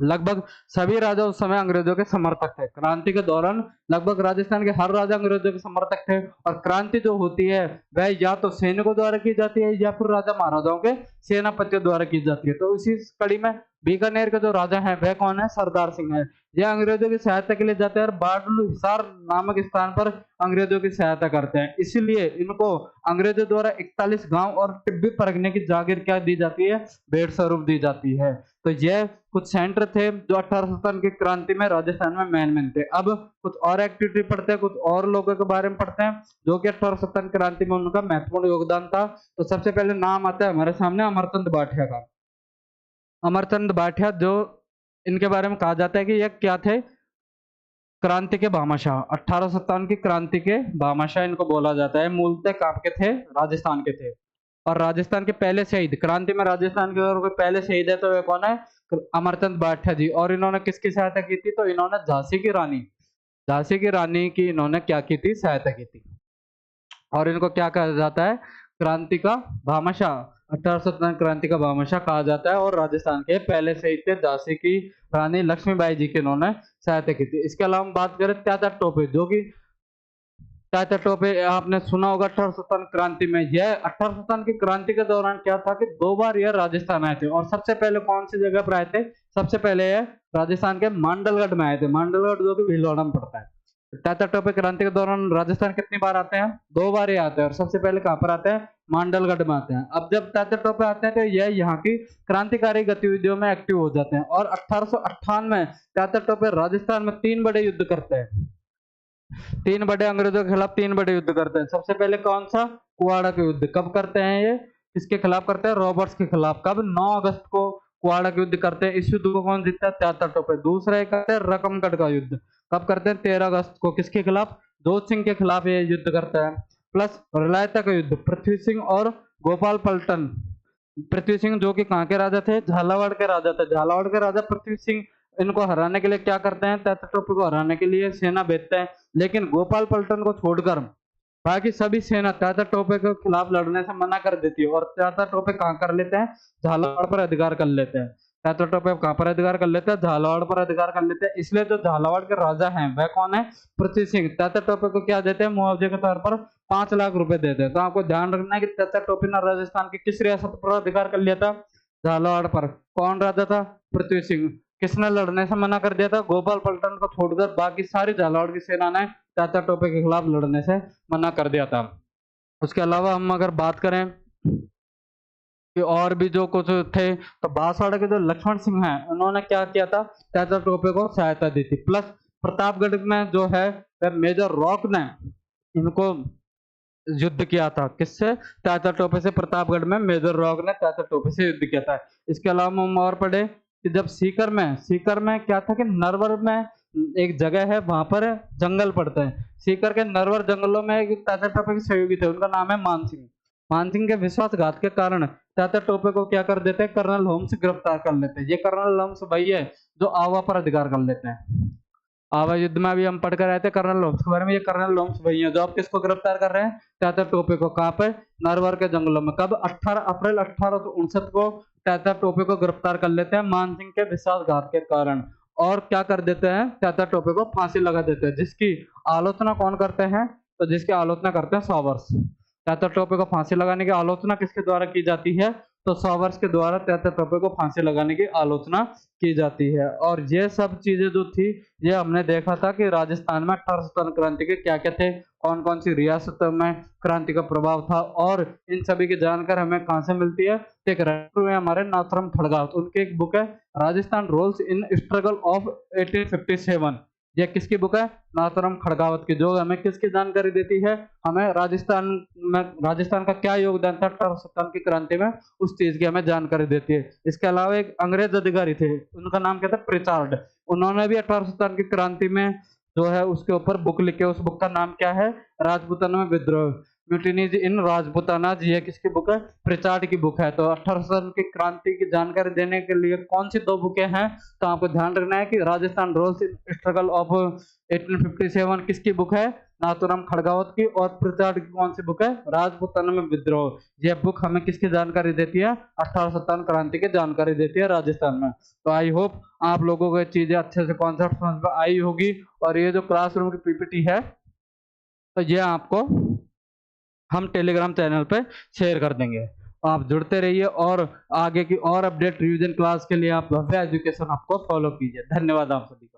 लगभग सभी राजा उस समय अंग्रेजों के समर्थक थे। क्रांति के दौरान लगभग राजस्थान के हर राजा अंग्रेजों के समर्थक थे। और क्रांति जो होती है वह या तो सैनिकों द्वारा की जाती है या फिर राजा महाराजाओं के सेनापतियों द्वारा की जाती है। तो इसी कड़ी में बीकानेर के जो राजा हैं वह कौन है, सरदार सिंह है। यह अंग्रेजों की सहायता के लिए जाते हैं और बाडलू हिसार नामक स्थान पर अंग्रेजों की सहायता करते हैं। इसीलिए इनको अंग्रेजों द्वारा 41 गांव और टिब्बी परगने की जागीर क्या दी जाती है, भेंट स्वरूप दी जाती है। तो यह कुछ सेंटर थे जो 1857 की क्रांति में राजस्थान में मेन थे। अब कुछ और एक्टिविटी पढ़ते हैं, कुछ और लोगों के बारे में पढ़ते हैं जो कि 1857 क्रांति में उनका महत्वपूर्ण योगदान था। तो सबसे पहले नाम आता है हमारे सामने अमरचंद बाठिया का। अमरचंद बाठिया, जो इनके बारे में कहा जाता है कि यह क्या थे, क्रांति के भामाशाह। 1857 की क्रांति के भामाशाह इनको बोला जाता है। मूलतः कहाँ के थे, राजस्थान के थे। और राजस्थान के पहले शहीद, क्रांति में राजस्थान के अगर कोई पहले शहीद है तो वे कौन है, अमरचंद बाठिया जी। और इन्होंने किसकी सहायता की थी, तो इन्होंने झांसी की रानी की इन्होंने क्या की थी, सहायता की थी। और इनको क्या कहा जाता है, क्रांति का भामाशाह, 1857 क्रांति का भामाशाह कहा जाता है। और राजस्थान के पहले शहीद थे, झांसी की रानी लक्ष्मीबाई जी की इन्होंने सहायता की थी। इसके अलावा हम बात करें त्याता टोपे, जो कि त्याता टोपे आपने सुना होगा 1857 क्रांति में। यह 1857 की क्रांति के दौरान क्या था कि 2 बार यह राजस्थान आए थे। और सबसे पहले कौन सी जगह पर आए थे, सबसे पहले यह राजस्थान के मांडलगढ़ में आए थे। मांडलगढ़ जो कि भीलवाड़ा में पड़ता है। त्याता टोपे क्रांति के दौरान राजस्थान कितनी बार आते हैं, 2 बार ही आते हैं। और सबसे पहले कहां पर आते हैं, मांडलगढ़ में आते हैं। अब जब त्याता टोपे आते हैं तो यह यहाँ की क्रांतिकारी गतिविधियों में एक्टिव हो जाते हैं। और 1858 में त्याता टोपे राजस्थान में 3 बड़े युद्ध करते हैं। 3 बड़े अंग्रेजों के खिलाफ 3 बड़े युद्ध करते हैं। सबसे पहले कौन सा, कुवाड़ा का युद्ध। कब करते हैं ये, किसके खिलाफ करते हैं, रॉबर्ट्स के खिलाफ। कब, 9 अगस्त को कुवाड़ा का युद्ध करते हैं। इस युद्ध को कौन जीतता है, त्याता टोपे। दूसरा एक करते हैं रकमगढ़ का युद्ध। कब करते हैं, 13 अगस्त को। किसके खिलाफ, जोत सिंह के खिलाफ ये युद्ध करता है। प्लस रलायता का युद्ध, पृथ्वी सिंह और गोपाल पलटन। पृथ्वी सिंह जो कि कहाँ के राजा थे, झालावाड़ के राजा थे। झालावाड़ के राजा पृथ्वी सिंह इनको हराने के लिए क्या करते हैं, त्याता टोपे को हराने के लिए सेना भेजते हैं। लेकिन गोपाल पलटन को छोड़कर बाकी सभी सेना त्याता टोपे के खिलाफ लड़ने से मना कर देती है। और त्याता टोपे कहाँ कर लेते हैं, झालावाड़ पर अधिकार कर लेते हैं। त्याता टोपे कहाँ पर अधिकार कर लेते हैं, झालावाड़ पर अधिकार कर लेते हैं। इसलिए जो झालावाड़ के राजा हैं वह कौन है, पृथ्वी सिंह। त्याता टोपे को क्या देते हैं, मुआवजे के तौर पर 5 लाख रुपए देते हैं। तो आपको ध्यान रखना है कि त्याता टोपे ने राजस्थान की किस रियासत पर अधिकार कर लिया था, झालावाड़ पर। कौन राजा था, पृथ्वी सिंह। किसने लड़ने से मना कर दिया था, गोपाल पलटन को छोड़कर बाकी सारी झालावाड़ की सेना ने त्याता टोपे के खिलाफ लड़ने से मना कर दिया था। उसके अलावा हम अगर बात करें कि और भी जो कुछ थे, तो बांसवाड़ा के जो लक्ष्मण सिंह हैं उन्होंने क्या किया था, त्यातर टोपे को सहायता दी थी। प्लस प्रतापगढ़ में जो है वह मेजर रॉक ने इनको युद्ध किया था। किससे? त्यातर टोपे से। प्रतापगढ़ में मेजर रॉक ने त्यातर टोपे से युद्ध किया था। इसके अलावा हम और पढ़े कि जब सीकर में क्या था कि नरवर में एक जगह है, वहां पर जंगल पड़ते हैं। सीकर के नरवर जंगलों में एक त्यातर टोपे के सहयोगी थे, उनका नाम है मानसिंह। मानसिंह के विश्वासघात के कारण त्यातर टोपे को क्या कर देते हैं, कर्नल होम्स गिरफ्तार कर लेते हैं। ये कर्नल होम्स वही है जो आवा पर अधिकार कर लेते हैं। आवा युद्ध में भी हम पढ़ कर आए थे कर्नल होम्स के बारे में। ये कर्नल होम्स वही है जो अब किसको गिरफ्तार कर रहे हैं, त्यातर टोपे को। कहाँ पे? नरवर के जंगलों में। कब? 18 अप्रैल 1859 को त्यातर टोपे को गिरफ्तार कर लेते हैं मानसिंह के विश्वासघात के कारण। और क्या कर देते हैं, त्यातर टोपे को फांसी लगा देते हैं। जिसकी आलोचना कौन करते हैं, तो जिसकी आलोचना करते हैं सॉवर्स। त्यातर टोपे को फांसी लगाने की आलोचना किसके द्वारा की जाती है, तो सॉवर्स के द्वारा त्यातर टोपे को फांसी लगाने की आलोचना की जाती है। और ये सब चीजें जो थी, ये हमने देखा था कि राजस्थान में 1857 क्रांति के क्या क्या थे, कौन कौन सी रियासतों में क्रांति का प्रभाव था, और इन सभी की जानकारी हमें कहाँ से मिलती है। एक राइटर है हमारे नाथुराम खड़गावत, उनकी एक बुक है Rajasthan roles in struggle of 1857। ये किसकी बुक है? नाथुराम खड़गावत की, जो हमें किसकी जानकारी देती है, हमें राजस्थान का क्या योगदान था 1857 की क्रांति में, उस चीज की हमें जानकारी देती है। इसके अलावा एक अंग्रेज अधिकारी थे, उनका नाम क्या था, प्रिचार्ड। उन्होंने भी 1857 की क्रांति में जो है उसके ऊपर बुक लिखे। उस बुक का नाम क्या है, राजपूताना में विद्रोह, म्यूटिनीज इन राजपूताना। ये किसकी बुक है? प्रिचार्ड की बुक है। तो 1857 की क्रांति की जानकारी देने के लिए कौन सी दो बुकें हैं, तो आपको ध्यान रखना है कि Rajasthan roles in struggle of 1857 किसकी बुक है, नाथुराम खड़गावत की। और प्रिचार्ड की कौन सी बुक है, राजपूताना में विद्रोह। यह बुक हमें किसकी जानकारी देती है, 1857 क्रांति की जानकारी देती है राजस्थान में। तो आई होप आप लोगों को ये चीजें अच्छे से कॉन्सेप्ट समझ में आई होगी। और ये जो क्लासरूम की पीपीटी है, तो ये आपको हम टेलीग्राम चैनल पे शेयर कर देंगे। आप जुड़ते रहिए और आगे की और अपडेट रिवीजन क्लास के लिए आप भव्य एजुकेशन आपको फॉलो कीजिए। धन्यवाद आप सभी।